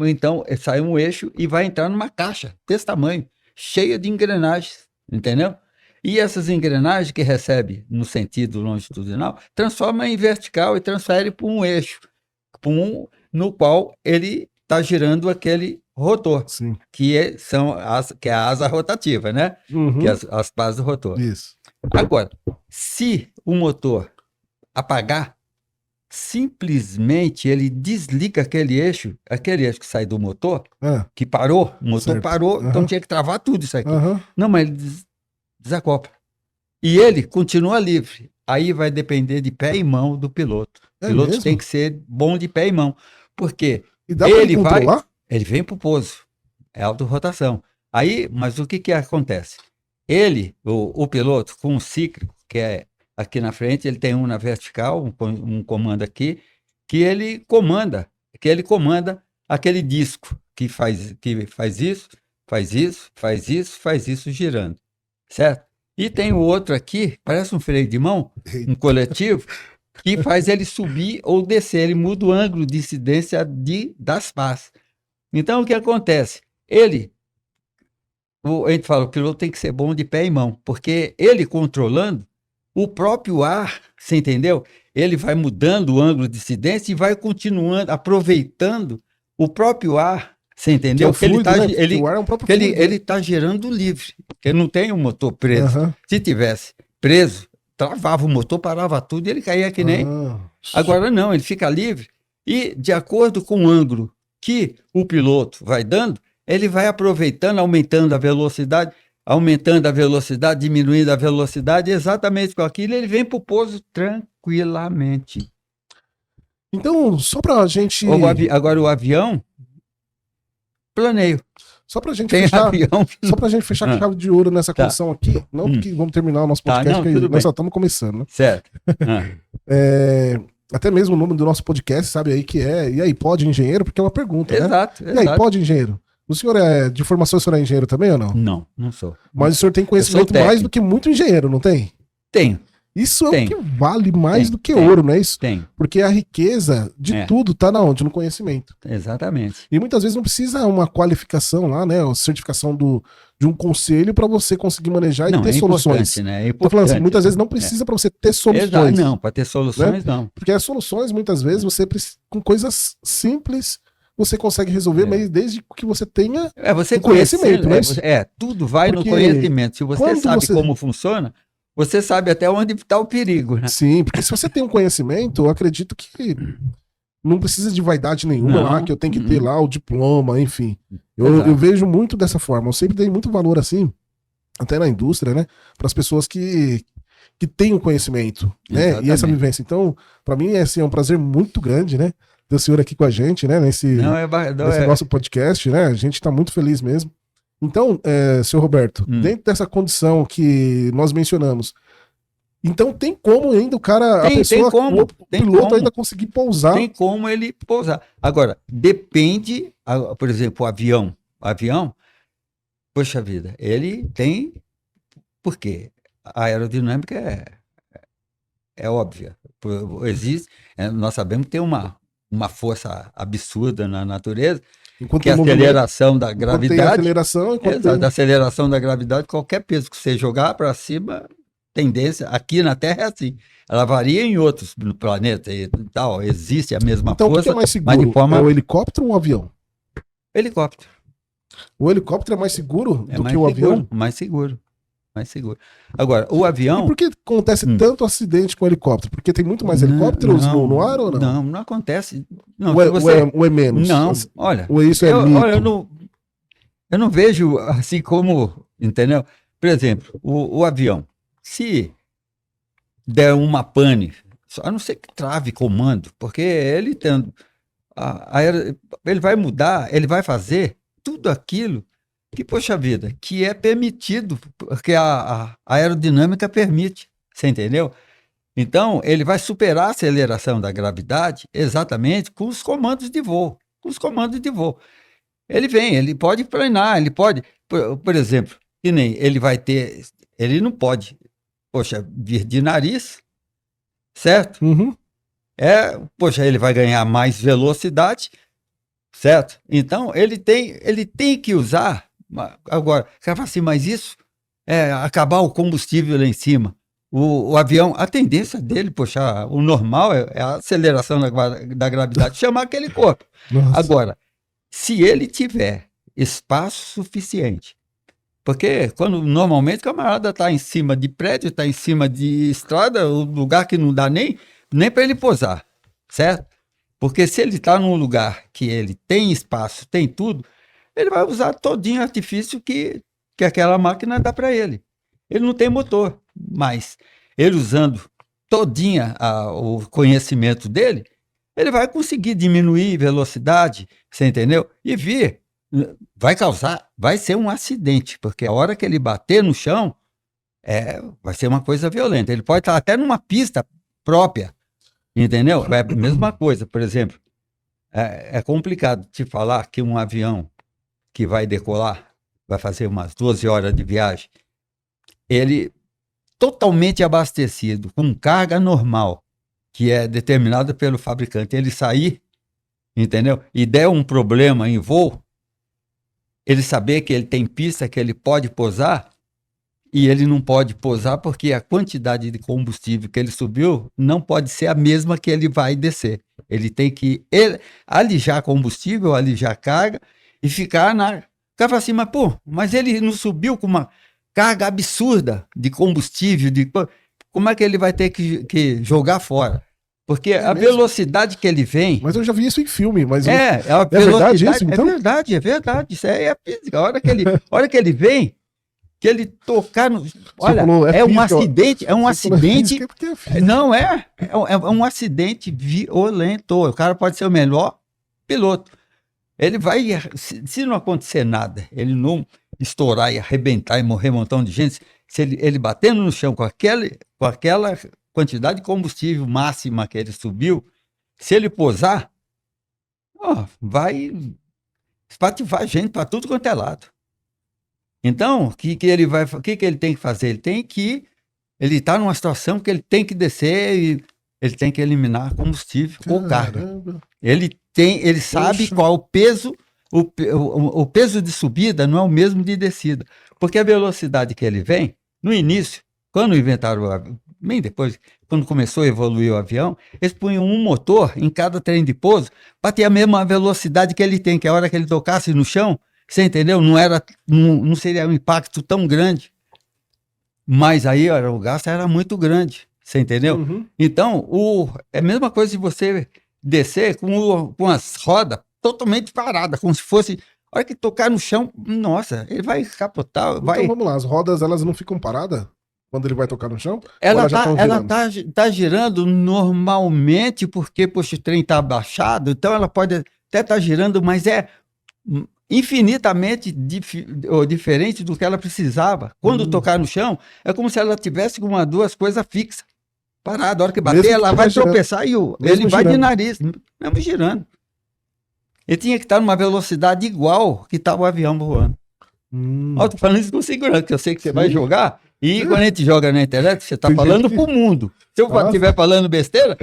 então sai um eixo e vai entrar numa caixa desse tamanho, cheia de engrenagens, entendeu? E essas engrenagens que recebe no sentido longitudinal, transforma em vertical e transfere para um eixo, no qual ele está girando aquele rotor, que é a asa rotativa, né? Que é as bases do rotor.
Isso.
Agora, se o motor apagar, simplesmente ele desliga aquele eixo que sai do motor, que parou, o motor parou, então tinha que travar tudo isso aqui. Não, mas ele desacopla. E ele continua livre. Aí vai depender de pé e mão do piloto. O piloto tem que ser bom de pé e mão. Porque ele vem para o pouso. É autorrotação. Aí, mas o que acontece? O piloto, com um cíclico, que é aqui na frente, ele tem um na vertical, um comando aqui, que ele comanda aquele disco que faz isso, faz isso, faz isso, faz isso girando, certo? E tem o outro aqui, parece um freio de mão, um coletivo, que faz ele subir ou descer, ele muda o ângulo de incidência das pás. Então, o que acontece? A gente fala, o piloto tem que ser bom de pé e mão, porque ele controlando o próprio ar, você entendeu? Ele vai mudando o ângulo de incidência e vai continuando, aproveitando o próprio ar, você entendeu?
Que é o fluido, né? O ar é um próprio fluido, né?
Ele está gerando livre, porque não tem um motor preso.
Aham.
Se tivesse preso, travava o motor, parava tudo e ele caía que nem... Agora não, ele fica livre e, de acordo com o ângulo que o piloto vai dando, ele vai aproveitando, aumentando a velocidade, diminuindo a velocidade, exatamente com aquilo, ele vem para o pouso tranquilamente.
Então, só pra gente...
Agora o avião, planeio.
Só pra gente
Tem
fechar,
avião que
só pra gente fechar com chave de ouro nessa condição aqui, não porque vamos terminar o nosso podcast,
não,
porque
tudo
nós
bem.
só estamos começando, né?
Certo.
Até mesmo o nome do nosso podcast, sabe aí que é, e aí, pode engenheiro? Porque é uma pergunta, né?
Exato,
E aí, pode engenheiro? O senhor de formação, o senhor é engenheiro também ou não?
Não, não sou.
Mas o senhor tem conhecimento mais do que muito engenheiro, não tem?
Tenho.
Isso é
Tem.
o que vale mais
Tem,
do que
tem.
ouro, não é isso?
Tenho.
Porque a riqueza de tudo tá na onde? No conhecimento.
Exatamente.
E muitas vezes não precisa uma qualificação lá, né? Ou certificação de um conselho para você conseguir manejar e ter soluções.
Né? É
Tô falando assim,
importante.
muitas vezes não precisa para você ter soluções.
Exato, não, para ter soluções, não.
Porque as soluções, muitas vezes, você com coisas simples, você consegue resolver, mas desde que você tenha
você
conhecimento, né?
Tudo vai
Porque
no conhecimento. Se você
quando
sabe como funciona, você sabe até onde está o perigo, né?
Sim, porque se você tem um conhecimento, eu acredito que não precisa de vaidade nenhuma lá, que eu tenho que ter lá o diploma, enfim. Eu vejo muito dessa forma. Eu sempre dei muito valor, assim, até na indústria, né? Para as pessoas que têm o conhecimento, né?
Exatamente.
E essa vivência. Então, para mim, é um prazer muito grande, né? Ter o senhor aqui com a gente, né? Nesse nosso podcast, né? A gente está muito feliz mesmo. Então, senhor Roberto, dentro dessa condição que nós mencionamos, então tem como ainda o piloto ainda conseguir pousar?
Tem como ele pousar. Agora, depende, por exemplo, o avião, poxa vida, ele tem, por quê? A aerodinâmica é óbvia. Existe, nós sabemos que tem uma força absurda na natureza, que é a aceleração da gravidade. Da aceleração da gravidade, qualquer peso que você jogar para cima, tendência, aqui na Terra é assim. Ela varia em outros planetas e tal, existe a mesma
então,
força.
Então, o que é mais seguro?
Mas de forma...
É o helicóptero ou o avião?
Helicóptero.
O helicóptero é mais seguro do que o avião?
Mais seguro. Agora, o avião...
E por que acontece tanto acidente com o helicóptero? Porque tem muito mais helicópteros no ar ou não?
Não acontece. Não,
ou é menos?
Não, olha...
Ou isso é mito?
Olha, eu não vejo assim como... Entendeu? Por exemplo, o avião, se der uma pane, a não ser que trave comando, porque ele tendo... ele vai mudar, ele vai fazer tudo aquilo que, poxa vida, que é permitido, porque a aerodinâmica permite, você entendeu? Então, ele vai superar a aceleração da gravidade exatamente com os comandos de voo. Ele pode planar, ele pode, por exemplo, que nem ele não pode, poxa, vir de nariz, certo? Ele vai ganhar mais velocidade, certo? Então, ele tem que usar. Agora, o cara fala assim, mas isso é acabar o combustível lá em cima. O avião, a tendência dele, poxa, o normal é a aceleração da gravidade, chamar aquele corpo.
Nossa.
Agora, se ele tiver espaço suficiente, porque quando normalmente o camarada está em cima de prédio, está em cima de estrada, o lugar que não dá nem para ele pousar, certo? Porque se ele está num lugar que ele tem espaço, tem tudo, ele vai usar todinho o artifício que aquela máquina dá para ele. Ele não tem motor, mas ele usando todinha o conhecimento dele, ele vai conseguir diminuir velocidade, você entendeu? E vai ser um acidente, porque a hora que ele bater no chão, vai ser uma coisa violenta. Ele pode estar até numa pista própria, entendeu? É a mesma coisa, por exemplo. É complicado te falar que um avião que vai decolar, vai fazer umas 12 horas de viagem, ele totalmente abastecido, com carga normal, que é determinada pelo fabricante, ele sair, entendeu? E der um problema em voo, ele saber que ele tem pista, que ele pode pousar, e ele não pode pousar porque a quantidade de combustível que ele subiu não pode ser a mesma que ele vai descer. Ele tem que alijar combustível, alijar carga e ficar na... O cara fala assim, mas ele não subiu com uma carga absurda de combustível, como é que ele vai ter que jogar fora? Porque a velocidade que ele vem...
Mas eu já vi isso em filme, mas...
É
verdade isso, então?
É verdade. Isso aí é física. A hora que ele vem, que ele tocar no... Olha, um acidente, Não, é um acidente violento. O cara pode ser o melhor piloto. Ele vai, se não acontecer nada, ele não estourar e arrebentar e morrer um montão de gente, se ele batendo no chão com aquela quantidade de combustível máxima que ele subiu, se ele pousar, vai espativar gente para tudo quanto é lado. Então, o que ele tem que fazer? Ele está numa situação que ele tem que descer e ele tem que eliminar combustível ou carga. Ele sabe qual o peso, o peso de subida não é o mesmo de descida, porque a velocidade que ele vem, no início, quando inventaram o avião, bem depois, quando começou a evoluir o avião, eles punham um motor em cada trem de pouso para ter a mesma velocidade que ele tem, que a hora que ele tocasse no chão, você entendeu? Não seria um impacto tão grande. Mas aí o gasto era muito grande. Você entendeu?
Uhum.
Então, é a mesma coisa de você descer com as rodas totalmente paradas, como se fosse... A hora que tocar no chão, nossa, ele vai capotar.
Então vamos lá, as rodas elas não ficam paradas quando ele vai tocar no chão?
Ela tá girando normalmente porque poxa, o trem está abaixado, então ela pode até estar girando, mas é infinitamente diferente do que ela precisava. Quando tocar no chão, é como se ela tivesse com duas coisas fixas, parada. A hora que bater, ela vai tropeçar e ele vai de nariz, mesmo girando. Ele tinha que estar numa velocidade igual que estava o avião voando. Eu tô falando isso com segurança, que eu sei que você vai jogar. E quando a gente joga na internet, você está falando pro mundo. Se eu estiver falando besteira,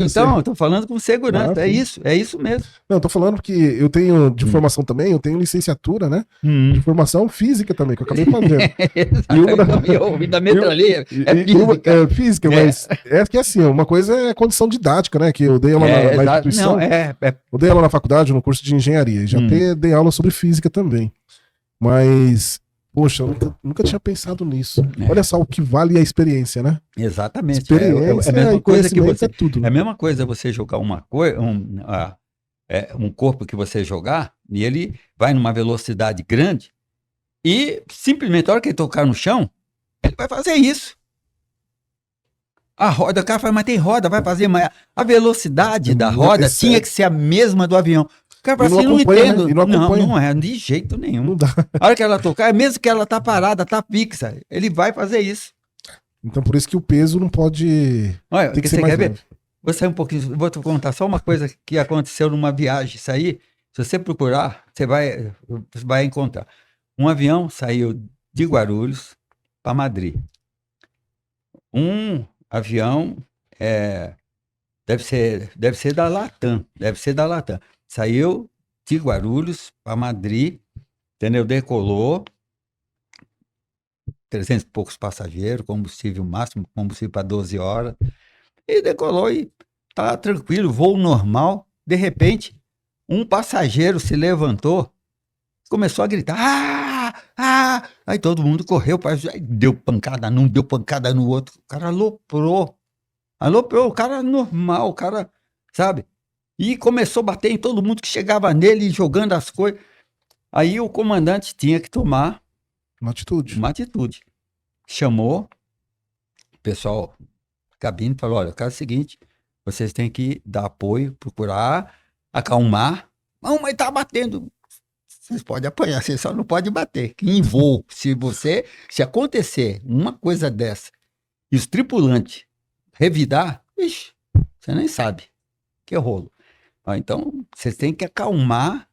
então, eu tô falando com segurança. É isso mesmo.
Não, eu tô falando que eu tenho de formação também, eu tenho licenciatura, né? De formação física também, que eu acabei fazendo.
Da metralha, física.
É física, mas é que assim, uma coisa é condição didática, né? Que eu dei aula na instituição. Eu dei aula na faculdade, no curso de engenharia. Já dei aula sobre física também. Mas... Poxa, eu nunca tinha pensado nisso. Olha só o que vale a experiência, né?
Exatamente.
Experiência
é a mesma coisa que você,
é tudo. Né?
É a mesma coisa você jogar um corpo que você jogar e ele vai numa velocidade grande e simplesmente a hora que ele tocar no chão, ele vai fazer isso. A roda, o cara fala, mas tem roda, vai fazer, mas a velocidade da roda tinha que ser a mesma do avião. O cara fala assim, não entendo.
Né?
Não é, de jeito nenhum.
Não dá.
A hora que ela tocar, mesmo que ela tá parada, tá fixa, ele vai fazer isso.
Então por isso que o peso não pode...
Olha,
tem que ser mais leve.
Vou sair um pouquinho, vou te contar só uma coisa que aconteceu numa viagem. Isso aí, se você procurar, você vai encontrar. Um avião saiu de Guarulhos para Madrid. Um avião deve ser da Latam, saiu de Guarulhos para Madrid, entendeu? Decolou, 300 e poucos passageiros, combustível máximo, combustível para 12 horas, e decolou e tá tranquilo, voo normal. De repente, um passageiro se levantou, começou a gritar, aí todo mundo correu, deu pancada num, deu pancada no outro, o cara aloprou, o cara normal, o cara, sabe? E começou a bater em todo mundo que chegava nele, jogando as coisas. Aí o comandante tinha que tomar
uma atitude.
Chamou o pessoal da cabine e falou, olha, o caso é o seguinte, vocês têm que dar apoio, procurar acalmar. Não, mas tá batendo. vocês podem apanhar, vocês só não podem bater. Em voo, se acontecer uma coisa dessa e os tripulantes revidar, ixi, você nem sabe que rolo. Então, vocês têm que acalmar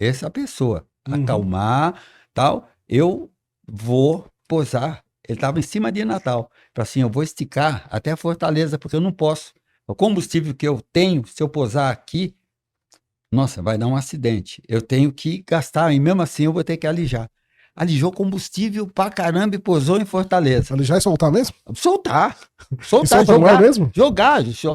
essa pessoa. Acalmar, tal. Eu vou pousar. Ele estava em cima de Natal. Falei assim, eu vou esticar até a Fortaleza, porque eu não posso. O combustível que eu tenho, se eu pousar aqui, nossa, vai dar um acidente. Eu tenho que gastar, e mesmo assim eu vou ter que alijar. Alijou combustível pra caramba e pousou em Fortaleza.
Alijar e soltar mesmo?
Soltar.
E
Soltar,
solta no ar mesmo?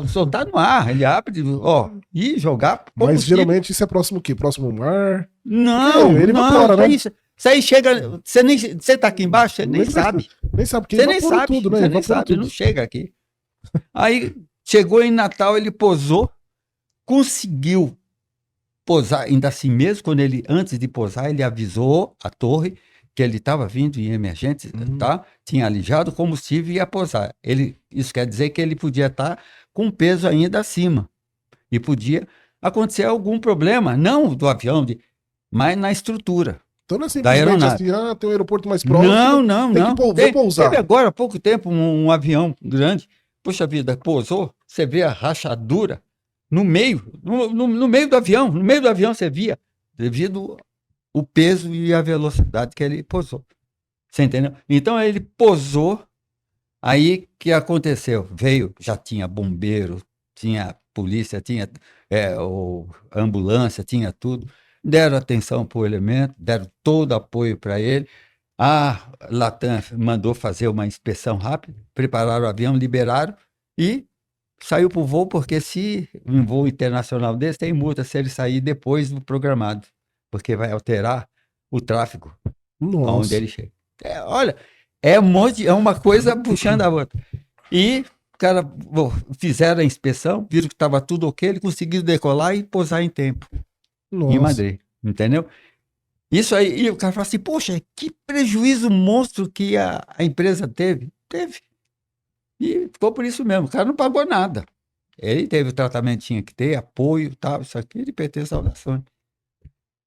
soltar no ar. Ele abre, ó, e jogar
Mas
combustível.
geralmente isso é próximo o quê? Próximo ao mar?
Não,
Ele
não,
evapora, né?
isso aí chega, você tá aqui embaixo, você nem sabe.
Nem sabe, porque
Você nem
evapora
sabe,
tudo, né?
você nem
Evapora
sabe,
tudo.
não chega aqui. Aí chegou em Natal, ele pousou, conseguiu pousar, ainda assim mesmo, antes de pousar, ele avisou a torre que ele estava vindo em emergência, tá? Tinha alijado o combustível e ia pousar. Isso quer dizer que ele podia estar com peso ainda acima. E podia acontecer algum problema, não do avião, mas na estrutura.
Então não é
Da
simplesmente
aeronave.
assim, tem um aeroporto mais próximo.
Não.
Tem que vou pousar.
Teve agora há pouco tempo um avião grande, poxa vida, pousou, você vê a rachadura no meio do avião, você via, devido o peso e a velocidade que ele pousou. Você entendeu? Então ele pousou, aí que aconteceu? Já tinha bombeiro, tinha polícia, tinha ambulância, tinha tudo. Deram atenção para o elemento, deram todo apoio para ele. A Latam mandou fazer uma inspeção rápida, prepararam o avião, liberaram e saiu para o voo, porque se um voo internacional desse tem multa se ele sair depois do programado, porque vai alterar o tráfego onde ele chega. Olha, é uma coisa puxando a outra. E o cara fizeram a inspeção, viram que estava tudo ok, ele conseguiu decolar e pousar em tempo.
Nossa.
Em Madrid, entendeu? Isso aí, e o cara fala assim, poxa, que prejuízo monstro que a empresa teve. Teve. E ficou por isso mesmo, o cara não pagou nada. Ele teve o tratamento que tinha que ter, apoio, tal, isso aqui, ele pertence ao Sony.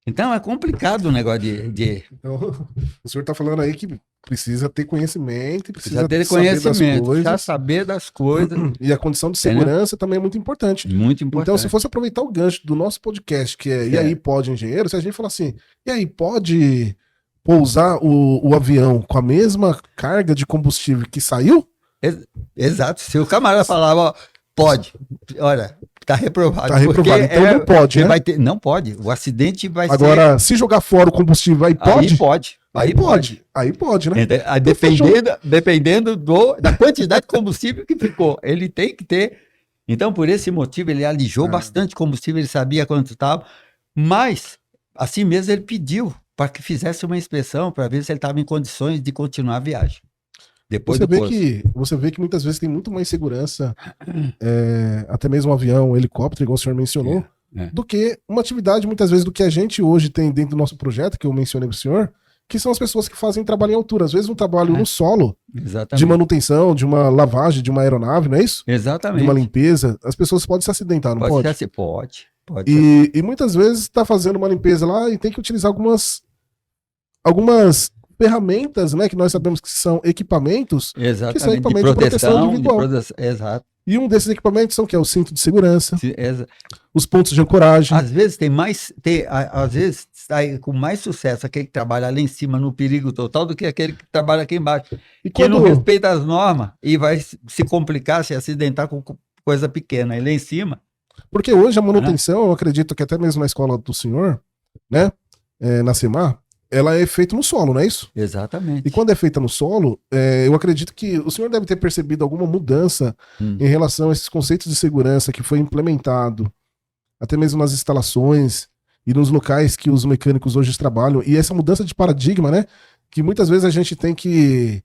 Então é complicado o negócio de...
Então, o senhor está falando aí que precisa ter conhecimento,
Precisa ter conhecimento, já saber das coisas.
E a condição de segurança também é muito importante.
Muito importante.
Então, se fosse aproveitar o gancho do nosso podcast, que é E aí pode, engenheiro, se a gente falar assim, e aí pode pousar o avião com a mesma carga de combustível que saiu?
Exato. Se o camarada falava, ó, pode, olha, tá reprovado.
Tá reprovado, então não pode, né?
Não pode, o acidente vai ser...
Agora, se jogar fora o combustível, aí pode?
Aí pode.
Aí pode, né?
Aí dependendo da quantidade de combustível que ficou. Ele tem que ter. Então, por esse motivo, ele alijou bastante combustível, ele sabia quanto estava, mas, assim mesmo, ele pediu para que fizesse uma inspeção para ver se ele estava em condições de continuar a viagem. Depois
Você vê que muitas vezes tem muito mais segurança, até mesmo um avião, um helicóptero, igual o senhor mencionou, do que uma atividade, muitas vezes, do que a gente hoje tem dentro do nosso projeto, que eu mencionei para o senhor, que são as pessoas que fazem trabalho em altura. Às vezes um trabalho no solo, de manutenção, de uma lavagem, de uma aeronave, não é isso?
Exatamente.
De uma limpeza. As pessoas podem se acidentar, não pode?
Pode.
E muitas vezes está fazendo uma limpeza lá e tem que utilizar algumas ferramentas, né, que nós sabemos que são equipamentos,
exatamente,
que são equipamentos de proteção individual.
Exato.
E um desses equipamentos são o que? O cinto de segurança,
Exato.
os pontos de ancoragem.
Às vezes às vezes sai com mais sucesso aquele que trabalha lá em cima no perigo total do que aquele que trabalha aqui embaixo.
E
que não respeita as normas e vai se complicar, se acidentar com coisa pequena. E lá em cima...
Porque hoje a manutenção, eu acredito que até mesmo na escola do senhor, né, na CEMAR, ela é feita no solo, não é isso?
Exatamente.
E quando é feita no solo, eu acredito que o senhor deve ter percebido alguma mudança em relação a esses conceitos de segurança que foi implementado, até mesmo nas instalações e nos locais que os mecânicos hoje trabalham. E essa mudança de paradigma, né? Que muitas vezes a gente tem que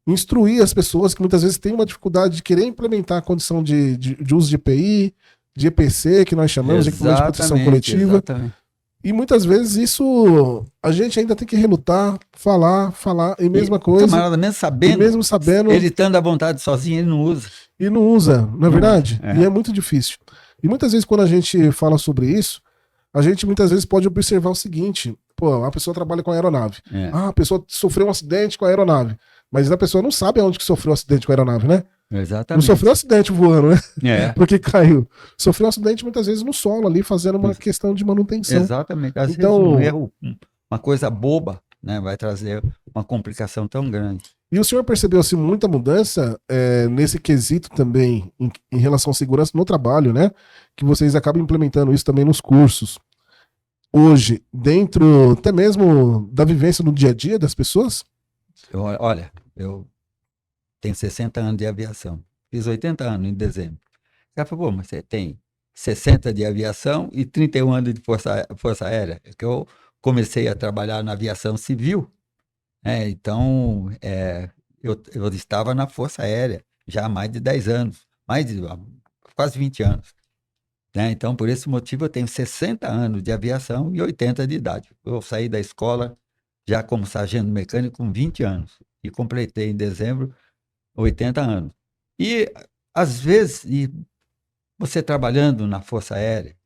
instruir as pessoas que muitas vezes têm uma dificuldade de querer implementar a condição de uso de EPI, de EPC, que nós chamamos de equipamento de proteção coletiva.
Exatamente.
E muitas vezes isso a gente ainda tem que relutar, falar, e mesma coisa.
O camarada mesmo sabendo,
ele
estando à vontade sozinho, ele não usa.
E não usa, não é verdade? E é muito difícil. E muitas vezes quando a gente fala sobre isso, a gente muitas vezes pode observar o seguinte, pô, a pessoa trabalha com aeronave.
É,
Ah, a pessoa sofreu um acidente com a aeronave. Mas a pessoa não sabe aonde que sofreu o acidente com a aeronave, né? Não
exatamente.
sofreu acidente voando, né?
É,
Porque caiu. Sofreu um acidente muitas vezes no solo ali, fazendo uma questão de manutenção.
exatamente. Às vezes
Então,
um erro, uma coisa boba, né, vai trazer uma complicação tão grande.
e o senhor percebeu assim, muita mudança nesse quesito também em relação à segurança no trabalho, né? Que vocês acabam implementando isso também nos cursos. Hoje, dentro até mesmo da vivência no dia a dia das pessoas?
Olha, eu tenho 60 anos de aviação. Fiz 80 anos em dezembro. O cara falou, pô, mas você tem 60 de aviação e 31 anos de força aérea. É que eu comecei a trabalhar na aviação civil, né? Então, eu estava na Força Aérea já há mais de 10 anos, quase 20 anos. Né? Então, por esse motivo, eu tenho 60 anos de aviação e 80 de idade. Eu saí da escola já como sargento mecânico com 20 anos e completei em dezembro 80 anos. E, às vezes, você trabalhando na Força Aérea,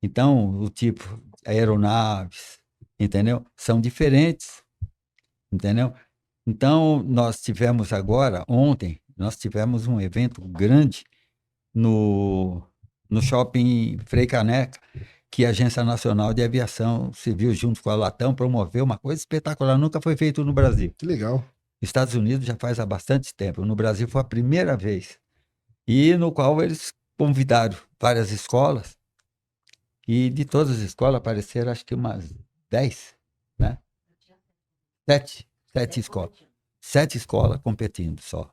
então, o tipo aeronaves, entendeu? São diferentes, entendeu? Então, nós tivemos agora, ontem, nós tivemos um evento grande no, no shopping Frei Caneca, que a Agência Nacional de Aviação Civil, junto com a Latam, promoveu uma coisa espetacular, nunca foi feito no Brasil.
Que legal.
Estados Unidos já faz há bastante tempo, no Brasil foi a primeira vez, e no qual eles convidaram várias escolas, e de todas as escolas apareceram acho que umas 10, né? Sete escolas. 7 escolas competindo só,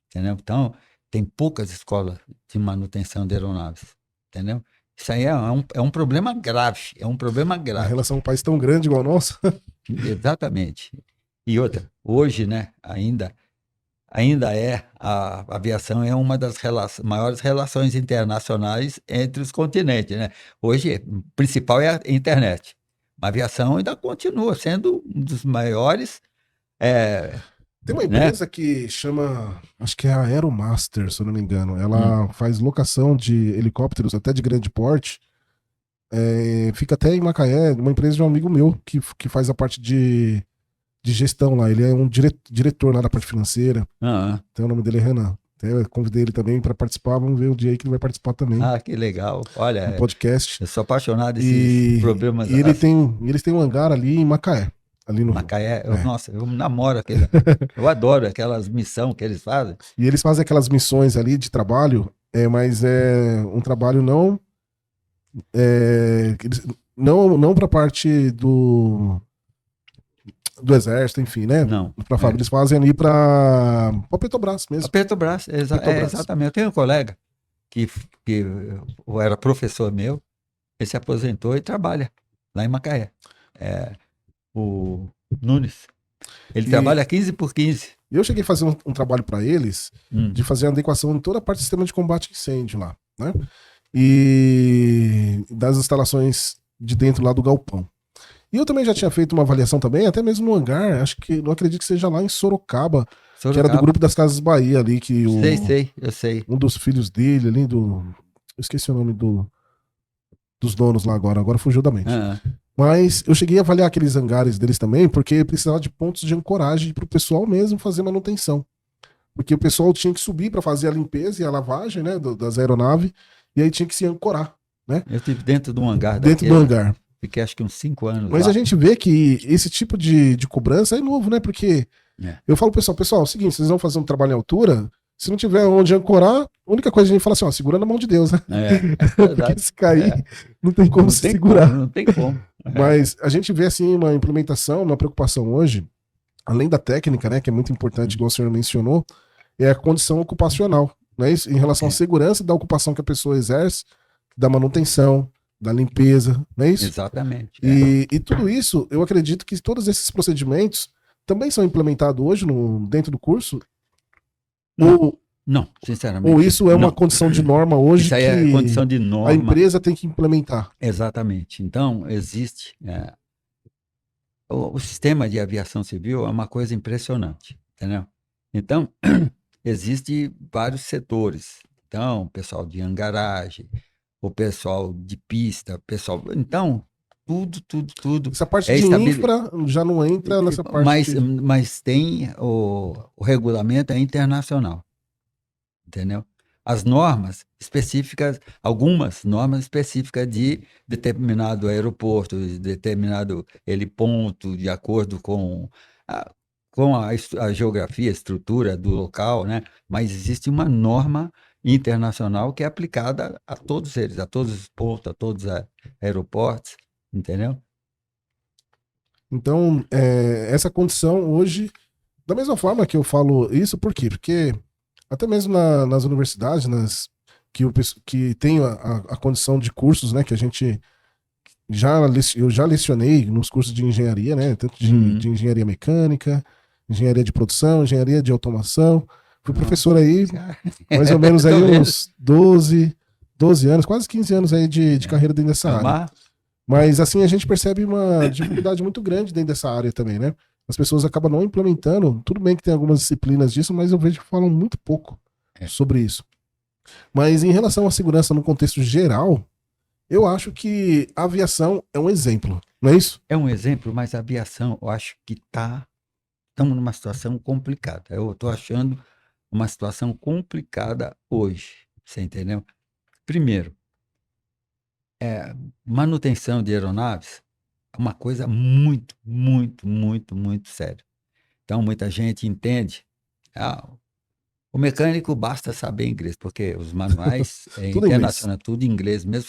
entendeu? Então, tem poucas escolas de manutenção de aeronaves, entendeu? Isso aí é um problema grave, é um problema
A
grave.
relação a um país tão grande igual o nosso.
Exatamente. E outra, hoje, né, ainda a aviação é uma das maiores relações internacionais entre os continentes, né? Hoje, o principal é a internet. A aviação ainda continua sendo um dos maiores,
Tem uma
né?
empresa que chama, acho que é a Aeromaster, se eu não me engano. Ela faz locação de helicópteros até de grande porte. Fica até em Macaé, uma empresa de um amigo meu que faz a parte de gestão lá. Ele é um diretor lá da parte financeira.
Ah,
Então o nome dele é Renan. Até eu convidei ele também para participar. Vamos ver o dia aí que ele vai participar também
que legal. Olha,
no podcast.
eu sou apaixonado desses
E,
problemas.
e eles têm um hangar ali em Macaé. Ali no,
Macaé,
é.
nossa, eu namoro eu adoro aquelas missões que eles fazem.
E eles fazem aquelas missões ali de trabalho, mas é um trabalho não para parte do exército, enfim, né?
Não.
Pra fábrica, eles fazem ali para Petrobras
A
mesmo.
Petrobras,
Petrobras.
exatamente. Eu tenho um colega que era professor meu, ele se aposentou e trabalha lá em Macaé. O Nunes. Ele trabalha 15 por 15.
E eu cheguei a fazer um trabalho para eles de fazer a adequação em toda a parte do sistema de combate a incêndio lá, né? E das instalações de dentro lá do galpão. E eu também já tinha feito uma avaliação também, até mesmo no hangar, acho que, não acredito que seja lá em Sorocaba, que era do grupo das Casas Bahia ali, que
eu sei.
um dos filhos dele ali, eu esqueci o nome dos donos lá agora fugiu da mente. Mas eu cheguei a avaliar aqueles hangares deles também, porque precisava de pontos de ancoragem para o pessoal mesmo fazer manutenção. Porque o pessoal tinha que subir para fazer a limpeza e a lavagem, né, das aeronaves, e aí tinha que se ancorar, né?
Eu estive dentro de um hangar
Dentro do hangar.
Fiquei acho que uns 5 anos
Mas
lá.
a gente vê que esse tipo de cobrança é novo, né? Porque eu falo pro pessoal, é o seguinte, vocês vão fazer um trabalho em altura, se não tiver onde ancorar, a única coisa que a gente fala assim, ó, segura na mão de Deus, né? Porque se cair, não tem como se segurar.
Não tem como.
Mas a gente vê, assim, uma implementação, uma preocupação hoje, além da técnica, né, que é muito importante, igual o senhor mencionou, é a condição ocupacional, né? Isso, em relação à segurança da ocupação que a pessoa exerce, da manutenção, da limpeza, não é isso?
Exatamente.
E tudo isso, eu acredito que todos esses procedimentos também são implementados hoje dentro do curso?
Não, sinceramente.
Ou isso é uma condição de norma hoje
isso aí é condição de norma.
A empresa tem que implementar?
Exatamente. Então, existe... o sistema de aviação civil é uma coisa impressionante, entendeu? Então, existe vários setores. Então, o pessoal de hangaragem, o pessoal de pista, Então, tudo.
Essa parte
É
de
estabele-
infra já não entra nessa parte.
Mas tem o regulamento é internacional, entendeu? As normas específicas, algumas normas específicas de determinado aeroporto, de determinado ponto, de acordo a, a geografia, a estrutura do local, né? Mas existe uma norma internacional que é aplicada a todos eles, a todos os pontos, a todos os aeroportos, entendeu?
Então, essa condição hoje, da mesma forma que eu falo isso, por quê? Porque até mesmo nas universidades, que tem a condição de cursos, né, que a gente eu já lecionei nos cursos de engenharia, né, tanto de engenharia mecânica, engenharia de produção, engenharia de automação. Fui professor aí, mais ou menos aí uns 12 anos, quase 15 anos aí de carreira dentro dessa área. Mas assim, a gente percebe uma dificuldade muito grande dentro dessa área também, né? As pessoas acabam não implementando. Tudo bem que tem algumas disciplinas disso, mas eu vejo que falam muito pouco sobre isso. Mas em relação à segurança no contexto geral, eu acho que a aviação é um exemplo, não é isso?
É um exemplo, mas a aviação, eu acho que estamos numa situação complicada. Eu estou achando uma situação complicada hoje, você entendeu? Primeiro, manutenção de aeronaves é uma coisa muito, muito, muito, muito séria. Então, muita gente entende. O mecânico basta saber inglês, porque os manuais internacionais, tudo em inglês, mesmo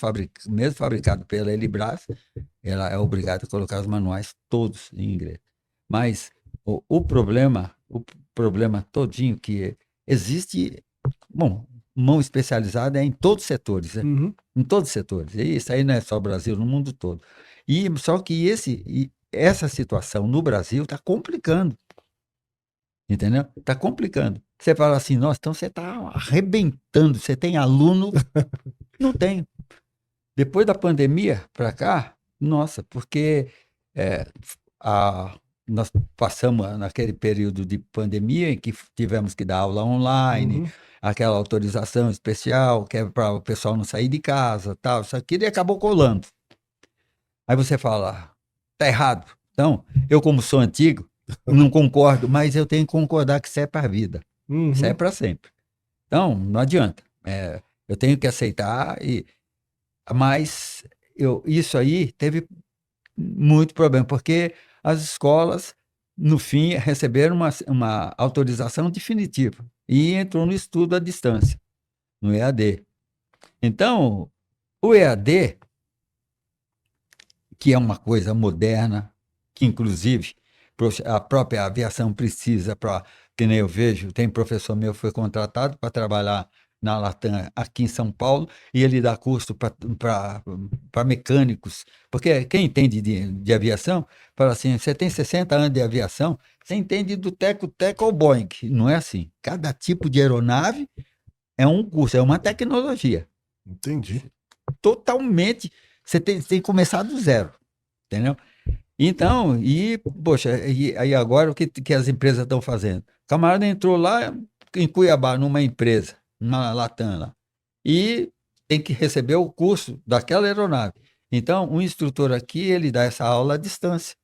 fabricado pela Elibras, ela é obrigada a colocar os manuais todos em inglês. Mas o problema todinho que existe, bom, mão especializada é em todos os setores, né? Em todos os setores. E isso aí não é só o Brasil, no mundo todo. Só que essa situação no Brasil está complicando. Entendeu? Está complicando. Você fala assim, nossa, então você está arrebentando, você tem aluno? Não tenho. Depois da pandemia para cá, nossa, porque nós passamos naquele período de pandemia em que tivemos que dar aula online, aquela autorização especial, que é para o pessoal não sair de casa, tal, isso aqui, e acabou colando. Aí você fala, tá errado. Então, eu como sou antigo, não concordo, mas eu tenho que concordar que isso é para a vida. Isso é para sempre. Então, não adianta. Eu tenho que aceitar, mas isso aí teve muito problema, porque as escolas, no fim, receberam uma autorização definitiva e entrou no estudo à distância, no EAD. Então, o EAD, que é uma coisa moderna, que inclusive a própria aviação precisa, que nem eu vejo, tem professor meu que foi contratado para trabalhar na Latam aqui em São Paulo, e ele dá curso para mecânicos, porque quem entende de aviação, fala assim, você tem 60 anos de aviação, você entende do teco-teco ao Boeing. Não é assim. Cada tipo de aeronave é um curso, é uma tecnologia.
Entendi.
Totalmente, você tem que começar do zero, entendeu? Então, poxa, aí agora o que as empresas estão fazendo? O camarada entrou lá em Cuiabá, numa empresa, na Latam lá, e tem que receber o curso daquela aeronave. Então, um instrutor aqui, ele dá essa aula à distância,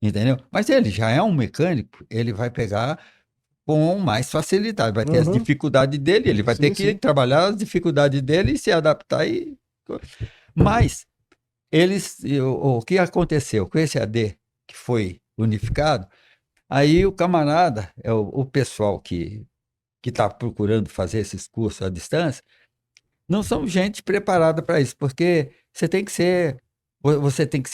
entendeu? Mas ele já é um mecânico, ele vai pegar com mais facilidade, vai ter as dificuldades dele, ele vai ter que trabalhar as dificuldades dele e se adaptar. Mas o que aconteceu com esse AD que foi unificado, aí o camarada, o pessoal que está procurando fazer esses cursos à distância, não são gente preparada para isso, porque você tem que ser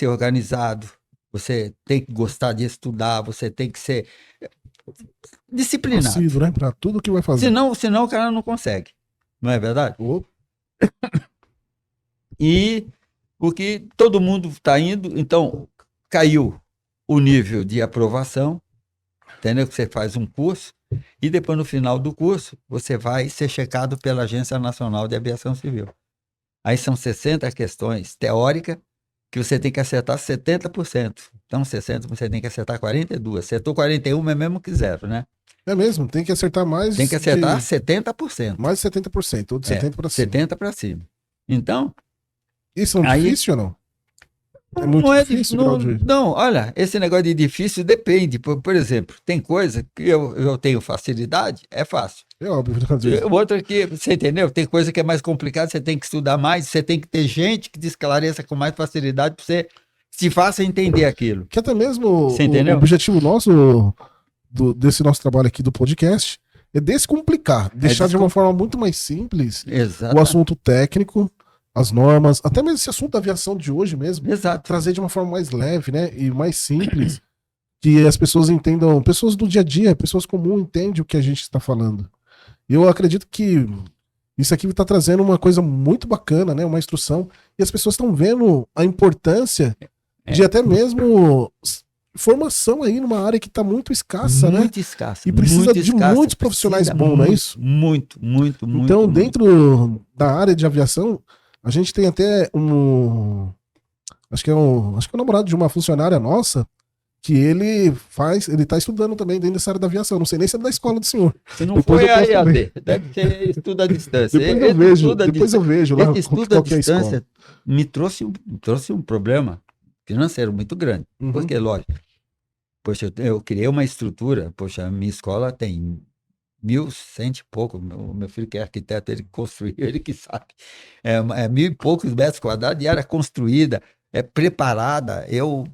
organizado, você tem que gostar de estudar, você tem que ser disciplinado.
Assíduo, né? Para tudo que vai fazer.
Senão o cara não consegue, não é verdade? E o que todo mundo está indo, então caiu o nível de aprovação, entendeu? Que você faz um curso e depois no final do curso você vai ser checado pela Agência Nacional de Aviação Civil. Aí são 60 questões teóricas que você tem que acertar 70%. Então 60% você tem que acertar 42. Acertou 41 é mesmo que zero, né?
É mesmo, tem que acertar mais.
Tem que acertar 70%.
Mais de 70%, ou de 70 para cima.
70 para cima. Então,
isso é difícil ou não? É muito
Não é
difícil,
não,
grau de...
não, olha, esse negócio de difícil depende. Por exemplo, tem coisa que eu tenho facilidade, é fácil.
É óbvio, às vezes.
Outra que, você entendeu? Tem coisa que é mais complicada, você tem que estudar mais, você tem que ter gente que te esclareça com mais facilidade para você se faça entender aquilo.
Que até mesmo
Você
o
entendeu?
objetivo nosso, desse nosso trabalho aqui do podcast, é descomplicar, deixar de uma forma muito mais simples
Exato.
o assunto técnico, as normas, até mesmo esse assunto da aviação de hoje mesmo,
Exato.
trazer de uma forma mais leve, né, e mais simples, que as pessoas entendam, pessoas do dia a dia, pessoas comuns entendem o que a gente está falando. E eu acredito que isso aqui está trazendo uma coisa muito bacana, né, uma instrução, e as pessoas estão vendo a importância de até mesmo formação aí numa área que está muito escassa, né?
Muito escassa.
E precisa
muito
de
escassa,
muitos profissionais
precisa
bons, não é isso?
Muito.
Então, dentro da área de aviação, a gente tem até acho que é o namorado de uma funcionária nossa, que ele tá estudando também dentro dessa área da aviação. Não sei nem se é da escola do senhor.
Se não
Depois
foi
eu
a
posso
EAD, deve ser estudo à distância.
Depois eu vejo lá
Esse estudo à
qual que é a escola.
distância me trouxe um problema financeiro muito grande.
Uhum.
Porque, lógico, poxa, eu criei uma estrutura, poxa, a minha escola tem 1.100 e pouco, meu filho que é arquiteto, ele construiu, ele que sabe, 1.000 e poucos metros quadrados, e era construída, preparada, eu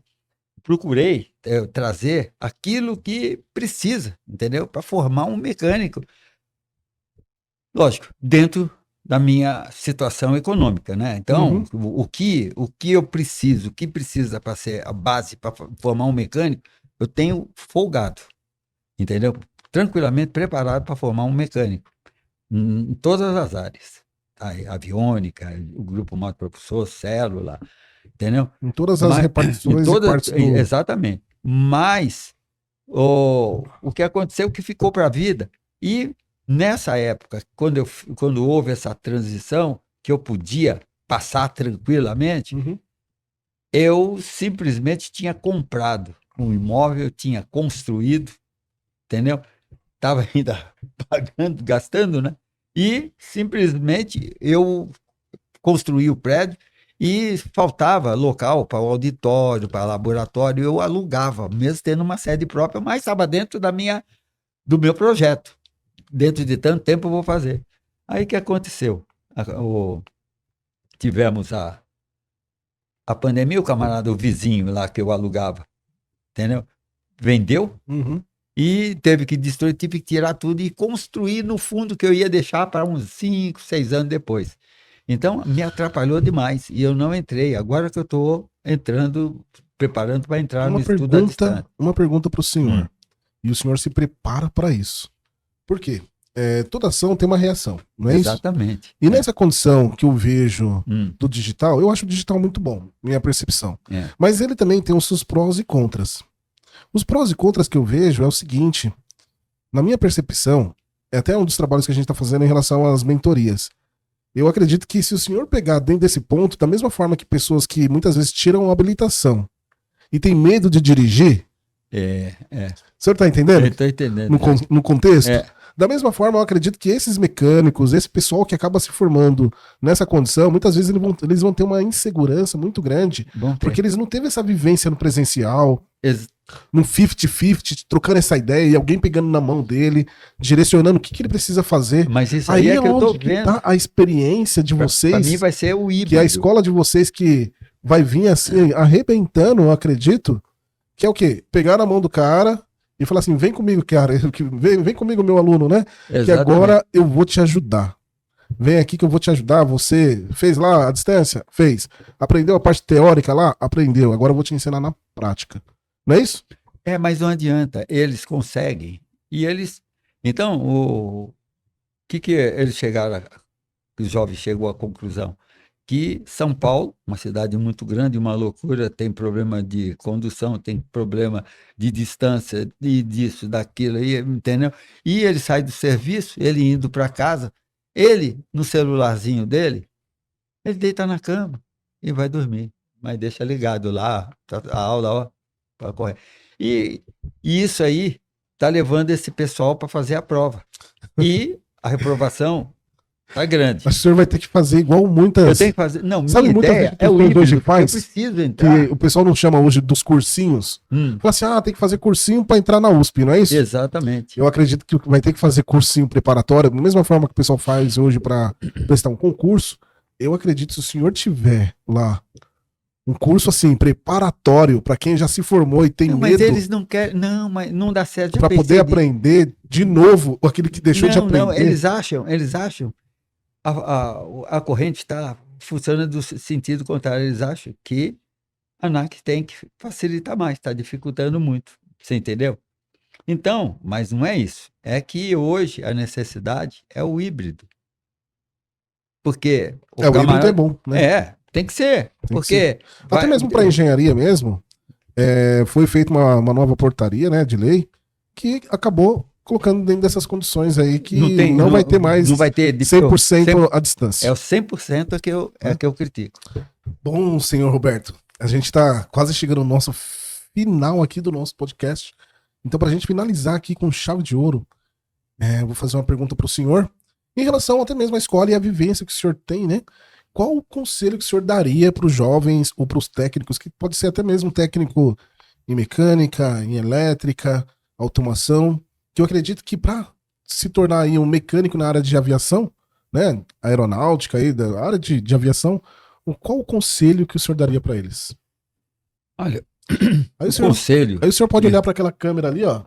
procurei trazer aquilo que precisa, entendeu? Para formar um mecânico. Lógico, dentro da minha situação econômica, né? Então, o que eu preciso, o que precisa para ser a base para formar um mecânico, eu tenho folgado, entendeu? Tranquilamente preparado para formar um mecânico em todas as áreas. A aviônica, o grupo motopropulsor, célula, entendeu?
Em todas as repartições e partes do...
Exatamente. Mas o que aconteceu que ficou para a vida. E nessa época, quando houve essa transição, que eu podia passar tranquilamente, eu simplesmente tinha comprado um imóvel, eu tinha construído, entendeu? Estava ainda pagando, gastando, né? E simplesmente eu construí o prédio e faltava local para o auditório, para laboratório, eu alugava, mesmo tendo uma sede própria, mas estava dentro do meu projeto. Dentro de tanto tempo eu vou fazer. Aí o que aconteceu? Tivemos a pandemia, o camarada, o vizinho lá que eu alugava, entendeu? Vendeu e teve que destruir, tive que tirar tudo e construir no fundo que eu ia deixar para uns 5, 6 anos depois. Então, me atrapalhou demais e eu não entrei. Agora que eu estou entrando, preparando para entrar no estudo à distância.
Uma pergunta para o senhor. E o senhor se prepara para isso. Por quê? Toda ação tem uma reação, não é isso?
Exatamente.
E nessa condição que eu vejo do digital, eu acho o digital muito bom, minha percepção. Mas ele também tem os seus prós e contras. Os prós e contras que eu vejo é o seguinte, na minha percepção, é até um dos trabalhos que a gente está fazendo em relação às mentorias. Eu acredito que se o senhor pegar dentro desse ponto, da mesma forma que pessoas que muitas vezes tiram a habilitação e tem medo de dirigir, o senhor está entendendo?
Eu estou entendendo.
No contexto? Da mesma forma, eu acredito que esses mecânicos, esse pessoal que acaba se formando nessa condição, muitas vezes eles vão ter uma insegurança muito grande, porque eles não teve essa vivência no presencial, no 50-50, trocando essa ideia e alguém pegando na mão dele, direcionando o que ele precisa fazer.
Mas isso aí é que eu tô vendo.
Tá a experiência de vocês.
Para mim vai ser o híbrido.
Que é a escola de vocês que vai vir assim, arrebentando, eu acredito, que é o quê? Pegar na mão do cara e falar assim, vem comigo, cara, vem comigo, meu aluno, né? Exatamente. Que agora eu vou te ajudar. Vem aqui que eu vou te ajudar. Você fez lá a distância? Fez. Aprendeu a parte teórica lá? Aprendeu. Agora eu vou te ensinar na prática. Não é isso?
Mas não adianta. Eles conseguem. E eles... Então, o que eles chegaram... Os jovens chegou à conclusão que São Paulo, uma cidade muito grande, uma loucura, tem problema de condução, tem problema de distância, disso, daquilo, entendeu? E ele sai do serviço, ele indo para casa, ele, no celularzinho dele, ele deita na cama e vai dormir, mas deixa ligado lá, a aula, ó, para correr. E isso aí está levando esse pessoal para fazer a prova. E a reprovação Tá grande.
Mas o senhor vai ter que fazer igual
Eu
muitas.
tenho que fazer. Não,
Sabe
minha
muitas
ideia é o
instituições
híbrido,
hoje
porque eu
faz?
preciso
Que
entrar.
o pessoal não chama hoje dos cursinhos. Fala assim, tem que fazer cursinho para entrar na USP, não é isso?
Exatamente.
Eu acredito que vai ter que fazer cursinho preparatório, da mesma forma que o pessoal faz hoje para prestar um concurso. Eu acredito que se o senhor tiver lá um curso assim, preparatório, para quem já se formou e tem
Não, mas
medo,
eles não querem. Não, mas não dá certo. Já
para
pensei
poder
nisso.
aprender de novo aquilo que deixou de
Não,
aprender.
não, eles acham, a corrente está funcionando do sentido contrário. Eles acham que a ANAC tem que facilitar mais, está dificultando muito. Você entendeu? Então, mas não é isso. É que hoje a necessidade é o híbrido. Porque
O híbrido é
camarada.
bom, né?
Tem que ser.
Tem que
Porque.
Até mesmo para engenharia mesmo, foi feita uma nova portaria, né, de lei, que acabou colocando dentro dessas condições aí que não vai ter mais
Não vai ter
100% à distância.
É o 100% que eu critico.
Bom, senhor Roberto, a gente está quase chegando no nosso final aqui do nosso podcast. Então, para a gente finalizar aqui com chave de ouro, eu vou fazer uma pergunta para o senhor em relação até mesmo à escola e à vivência que o senhor tem, né? Qual o conselho que o senhor daria para os jovens ou para os técnicos, que pode ser até mesmo técnico em mecânica, em elétrica, automação, que eu acredito que para se tornar aí um mecânico na área de aviação, né, aeronáutica aí, da área de aviação, qual o conselho que o senhor daria para eles?
Olha,
Aí
conselho.
Aí o senhor pode olhar para aquela câmera ali, ó,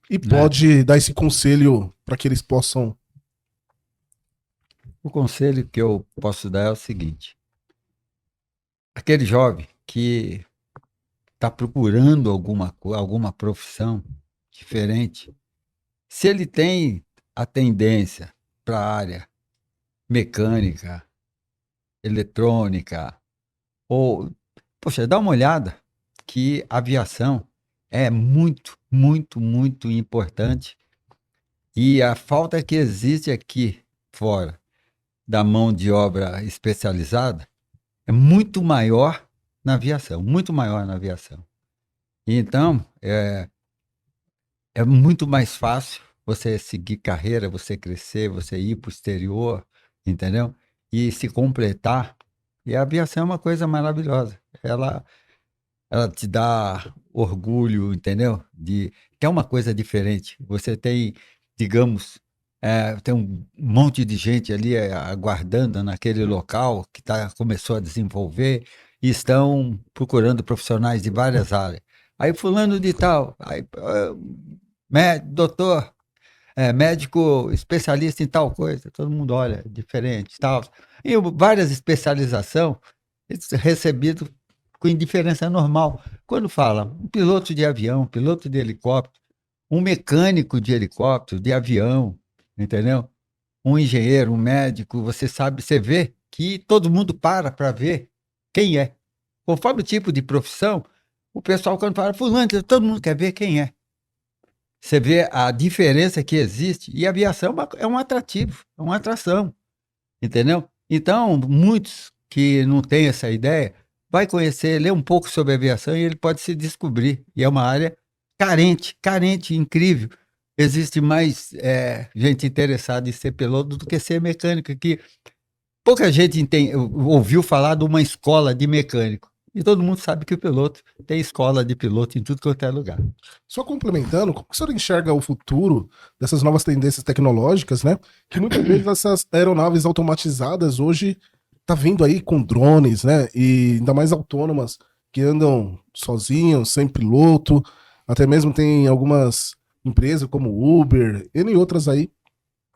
e pode dar esse conselho para que eles possam.
O conselho que eu posso dar é o seguinte: aquele jovem que está procurando alguma profissão diferente, se ele tem a tendência para a área mecânica, eletrônica, ou, poxa, dá uma olhada que a aviação é muito, muito, muito importante, e a falta que existe aqui fora da mão de obra especializada é muito maior na aviação, muito maior na aviação. Então, é muito mais fácil você seguir carreira, você crescer, você ir para o exterior, entendeu? E se completar. E a aviação é uma coisa maravilhosa. Ela te dá orgulho, entendeu? Que é uma coisa diferente. Você tem, digamos, tem um monte de gente ali aguardando naquele local que começou a desenvolver e estão procurando profissionais de várias áreas. Aí fulano de tal, aí, doutor, médico especialista em tal coisa, todo mundo olha, diferente, tal. E várias especializações recebido com indiferença normal. Quando fala um piloto de avião, piloto de helicóptero, um mecânico de helicóptero, de avião, entendeu? Um engenheiro, um médico, você sabe, você vê que todo mundo para ver quem é. Conforme o tipo de profissão, o pessoal quando fala fulano, todo mundo quer ver quem é. Você vê a diferença que existe, e a aviação é um atrativo, é uma atração, entendeu? Então, muitos que não têm essa ideia, vai conhecer, ler um pouco sobre aviação e ele pode se descobrir. E é uma área carente, incrível. Existe mais gente interessada em ser piloto do que ser mecânico, que pouca gente ouviu falar de uma escola de mecânico. E todo mundo sabe que o piloto tem escola de piloto em tudo quanto é lugar.
Só complementando, como o senhor enxerga o futuro dessas novas tendências tecnológicas, né? Que muitas vezes essas aeronaves automatizadas hoje tá vindo aí com drones, né? E ainda mais autônomas, que andam sozinhos, sem piloto. Até mesmo tem algumas empresas como Uber, e outras aí,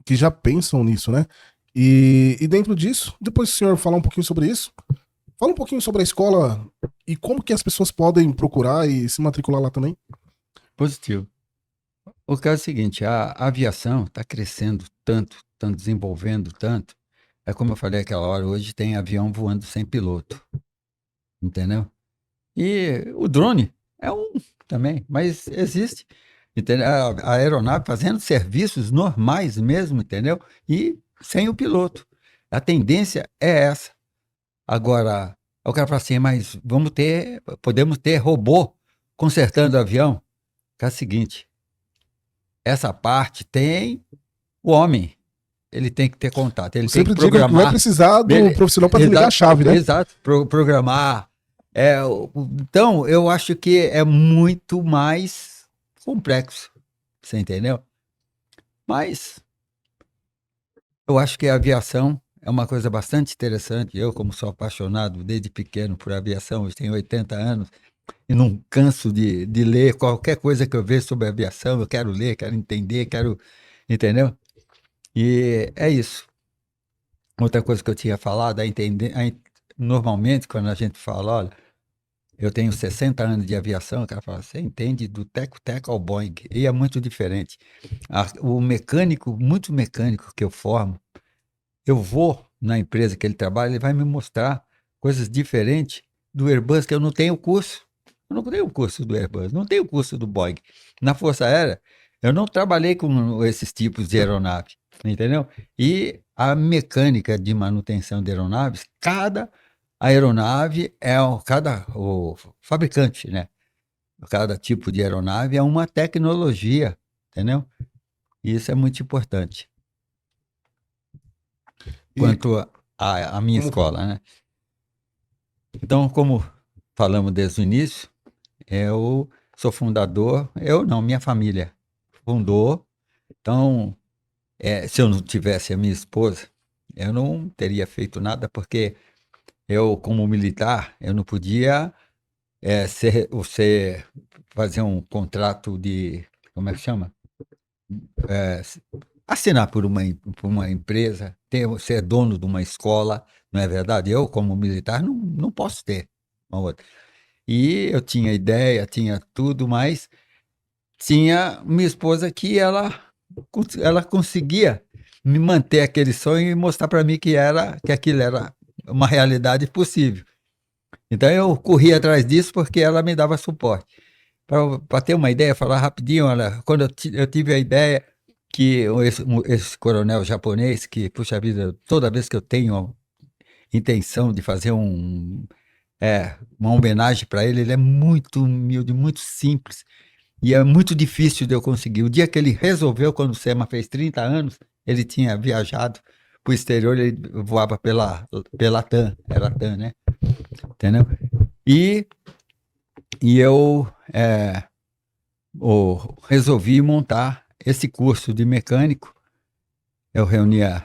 que já pensam nisso, né? E dentro disso, depois que o senhor falar um pouquinho sobre isso, fala um pouquinho sobre a escola e como que as pessoas podem procurar e se matricular lá também.
Positivo. O caso é o seguinte, a aviação está crescendo tanto, estão desenvolvendo tanto. É como eu falei aquela hora, hoje tem avião voando sem piloto, entendeu? E o drone é um também, mas existe, entendeu? A aeronave fazendo serviços normais mesmo, entendeu? E sem o piloto. A tendência é essa. Agora, o cara fala assim, mas podemos ter robô consertando o avião? É o seguinte, essa parte tem o homem, ele tem que ter contato, ele
Eu
tem que
sempre digo que vai
programar.
precisar do
Ele-
profissional para desligar a chave, né?
Exato, programar. Então, eu acho que é muito mais complexo, você entendeu? Mas eu acho que a aviação é uma coisa bastante interessante. Eu, como sou apaixonado desde pequeno por aviação, eu tenho 80 anos e não canso de ler qualquer coisa que eu vejo sobre aviação. Eu quero ler, quero entender, entendeu? E é isso. Outra coisa que eu tinha falado é entender. Normalmente, quando a gente fala, olha, eu tenho 60 anos de aviação, o cara fala, você entende do teco-teco ao Boeing. E é muito diferente. O mecânico, muito mecânico que eu formo, eu vou na empresa que ele trabalha, ele vai me mostrar coisas diferentes do Airbus, que eu não tenho curso. Eu não tenho curso do Airbus, não tenho curso do Boeing. Na Força Aérea, eu não trabalhei com esses tipos de aeronave, entendeu? E a mecânica de manutenção de aeronaves, cada aeronave o fabricante, né? Cada tipo de aeronave é uma tecnologia, entendeu? E isso é muito importante.
E
Quanto à minha
como-
escola, né? Então, como falamos desde o início, eu sou fundador, eu não, minha família fundou. Então, se eu não tivesse a minha esposa, eu não teria feito nada, porque eu, como militar, eu não podia fazer um contrato de, como é que chama? É, assinar por uma empresa, ser dono de uma escola, não é verdade? Eu, como militar, não posso ter uma outra. E eu tinha ideia, tinha tudo, mas tinha minha esposa que ela conseguia me manter aquele sonho e mostrar para mim que aquilo era uma realidade possível. Então eu corri atrás disso porque ela me dava suporte. Para ter uma ideia, falar rapidinho, olha, quando eu tive a ideia que esse coronel japonês, que, puxa vida, toda vez que eu tenho intenção de fazer uma homenagem para ele, ele é muito humilde, muito simples, e é muito difícil de eu conseguir. O dia que ele resolveu, quando o SEMA fez 30 anos, ele tinha viajado para o exterior, ele voava pela TAM, era a TAM, né? Entendeu? E eu resolvi montar esse curso de mecânico. Eu reunia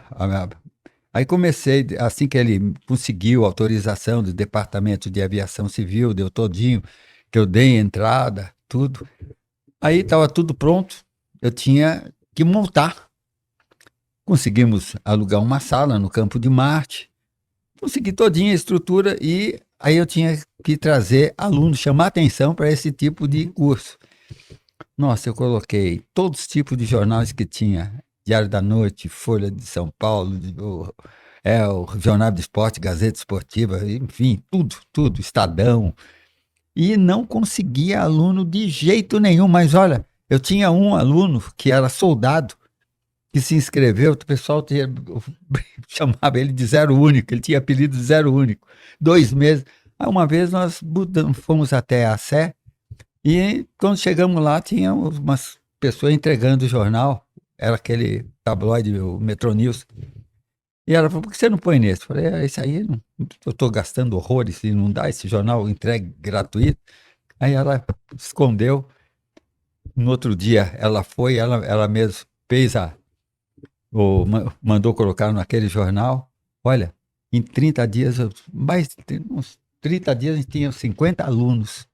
aí comecei, assim que ele conseguiu autorização do Departamento de Aviação Civil, deu todinho, que eu dei entrada, tudo. Aí estava tudo pronto, eu tinha que montar. Conseguimos alugar uma sala no Campo de Marte, consegui todinha a estrutura e aí eu tinha que trazer alunos, chamar atenção para esse tipo de curso. Nossa, eu coloquei todos os tipos de jornais que tinha. Diário da Noite, Folha de São Paulo, o Jornal do Esporte, Gazeta Esportiva, enfim, tudo, Estadão. E não conseguia aluno de jeito nenhum. Mas olha, eu tinha um aluno que era soldado, que se inscreveu, o pessoal chamava ele de Zero Único, ele tinha apelido de Zero Único. 2 meses. Aí uma vez nós fomos até a Sé, e quando chegamos lá, tinha umas pessoas entregando o jornal, era aquele tabloide, o Metronews. E ela falou, por que você não põe nesse? Eu falei, isso aí, eu estou gastando horrores e não dá esse jornal entregue gratuito. Aí ela escondeu. No outro dia, ela mesma fez mandou colocar naquele jornal. Olha, em 30 dias, uns 30 dias, a gente tinha 50 alunos.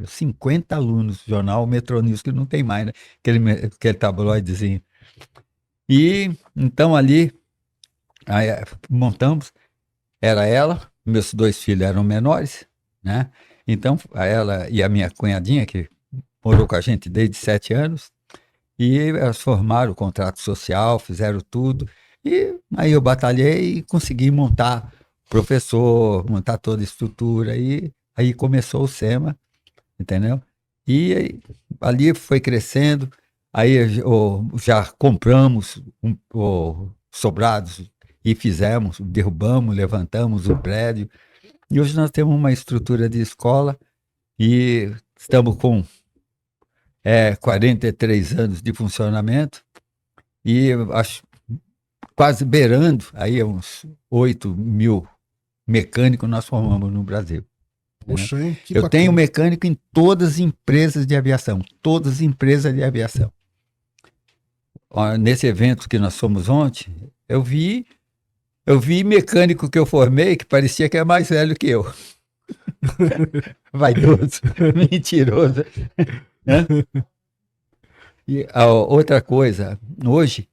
50 alunos, jornal Metronews, que não tem mais, né? Aquele tabloidezinho. E então ali, aí, montamos, era ela, meus 2 filhos eram menores, né? Então, ela e a minha cunhadinha, que morou com a gente desde 7 anos, e elas formaram o contrato social, fizeram tudo, e aí eu batalhei e consegui montar professor, montar toda a estrutura, e aí começou o SEMA, entendeu? E aí, ali foi crescendo, aí já compramos sobrados e derrubamos, levantamos o prédio. E hoje nós temos uma estrutura de escola e estamos com 43 anos de funcionamento e acho quase beirando, aí uns 8 mil mecânicos nós formamos no Brasil.
Poxa, hein? Que
Eu
bacana.
tenho mecânico em todas as empresas de aviação, todas as empresas de aviação. Ó, nesse evento que nós fomos ontem, eu vi mecânico que eu formei que parecia que é mais velho que eu. Vaidoso, mentiroso. Né? E a outra coisa, hoje,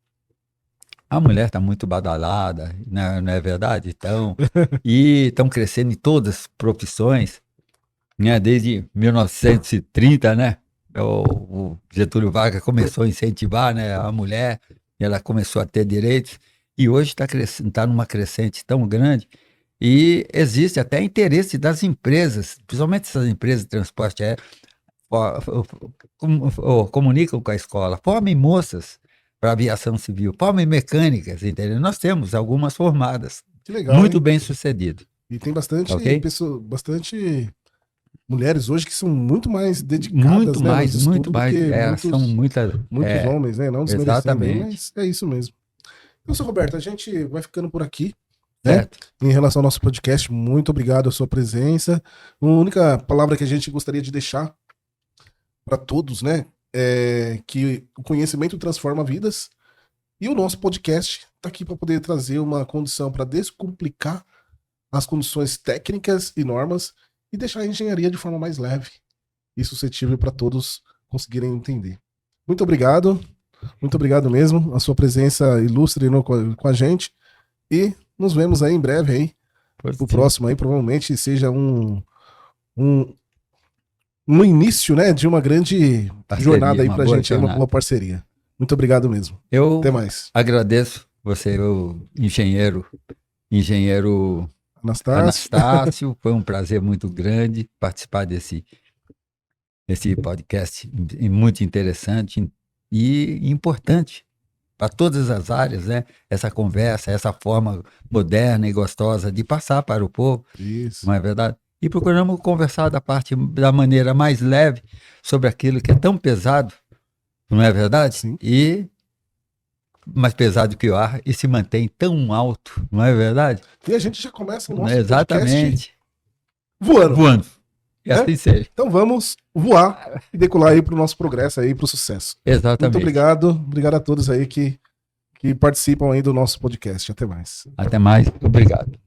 a mulher está muito badalada, né, não é verdade? Então, e estão crescendo em todas as profissões, né, desde 1930, né? O Getúlio Vargas começou a incentivar, né, a mulher, e ela começou a ter direitos, e hoje está numa crescente tão grande, e existe até interesse das empresas, principalmente essas empresas de transporte aéreo, comunicam com a escola, formem moças para aviação civil, formem mecânicas, entendeu? Nós temos algumas formadas,
Que legal,
muito
hein?
bem sucedido.
E tem bastante,
Ok?
bastante mulheres hoje que são muito mais dedicadas,
Muito
né,
mais,
nos
muito
estudos
mais.
do que
São muitas.
muitos homens, né? Não desmerecendo ninguém,
Exatamente.
mas é isso mesmo. Então, seu Roberto, a gente vai ficando por aqui, né?
Certo.
Em relação ao nosso podcast, muito obrigado a sua presença. A única palavra que a gente gostaria de deixar para todos, né? É que o conhecimento transforma vidas e o nosso podcast está aqui para poder trazer uma condição para descomplicar as condições técnicas e normas e deixar a engenharia de forma mais leve e suscetível para todos conseguirem entender. Muito obrigado mesmo, a sua presença ilustre com a gente e nos vemos aí em breve aí. O próximo aí provavelmente seja um início, né, de uma grande jornada aí pra gente, uma boa parceria. Muito obrigado mesmo.
Eu
Até mais.
agradeço você, o engenheiro Anastácio. Foi um prazer muito grande participar desse podcast muito interessante e importante para todas as áreas, né? Essa conversa, essa forma moderna e gostosa de passar para o povo.
Isso.
Não é verdade? E procuramos conversar da maneira mais leve sobre aquilo que é tão pesado, não é verdade?
Sim.
E mais pesado que o ar e se mantém tão alto, não é verdade?
E a gente já começa o nosso
Exatamente.
Podcast voando.
E assim seja.
Então vamos voar e decolar aí pro nosso progresso aí, pro sucesso.
Exatamente.
Muito obrigado. Obrigado a todos aí que participam aí do nosso podcast. Até mais.
Até mais. Obrigado.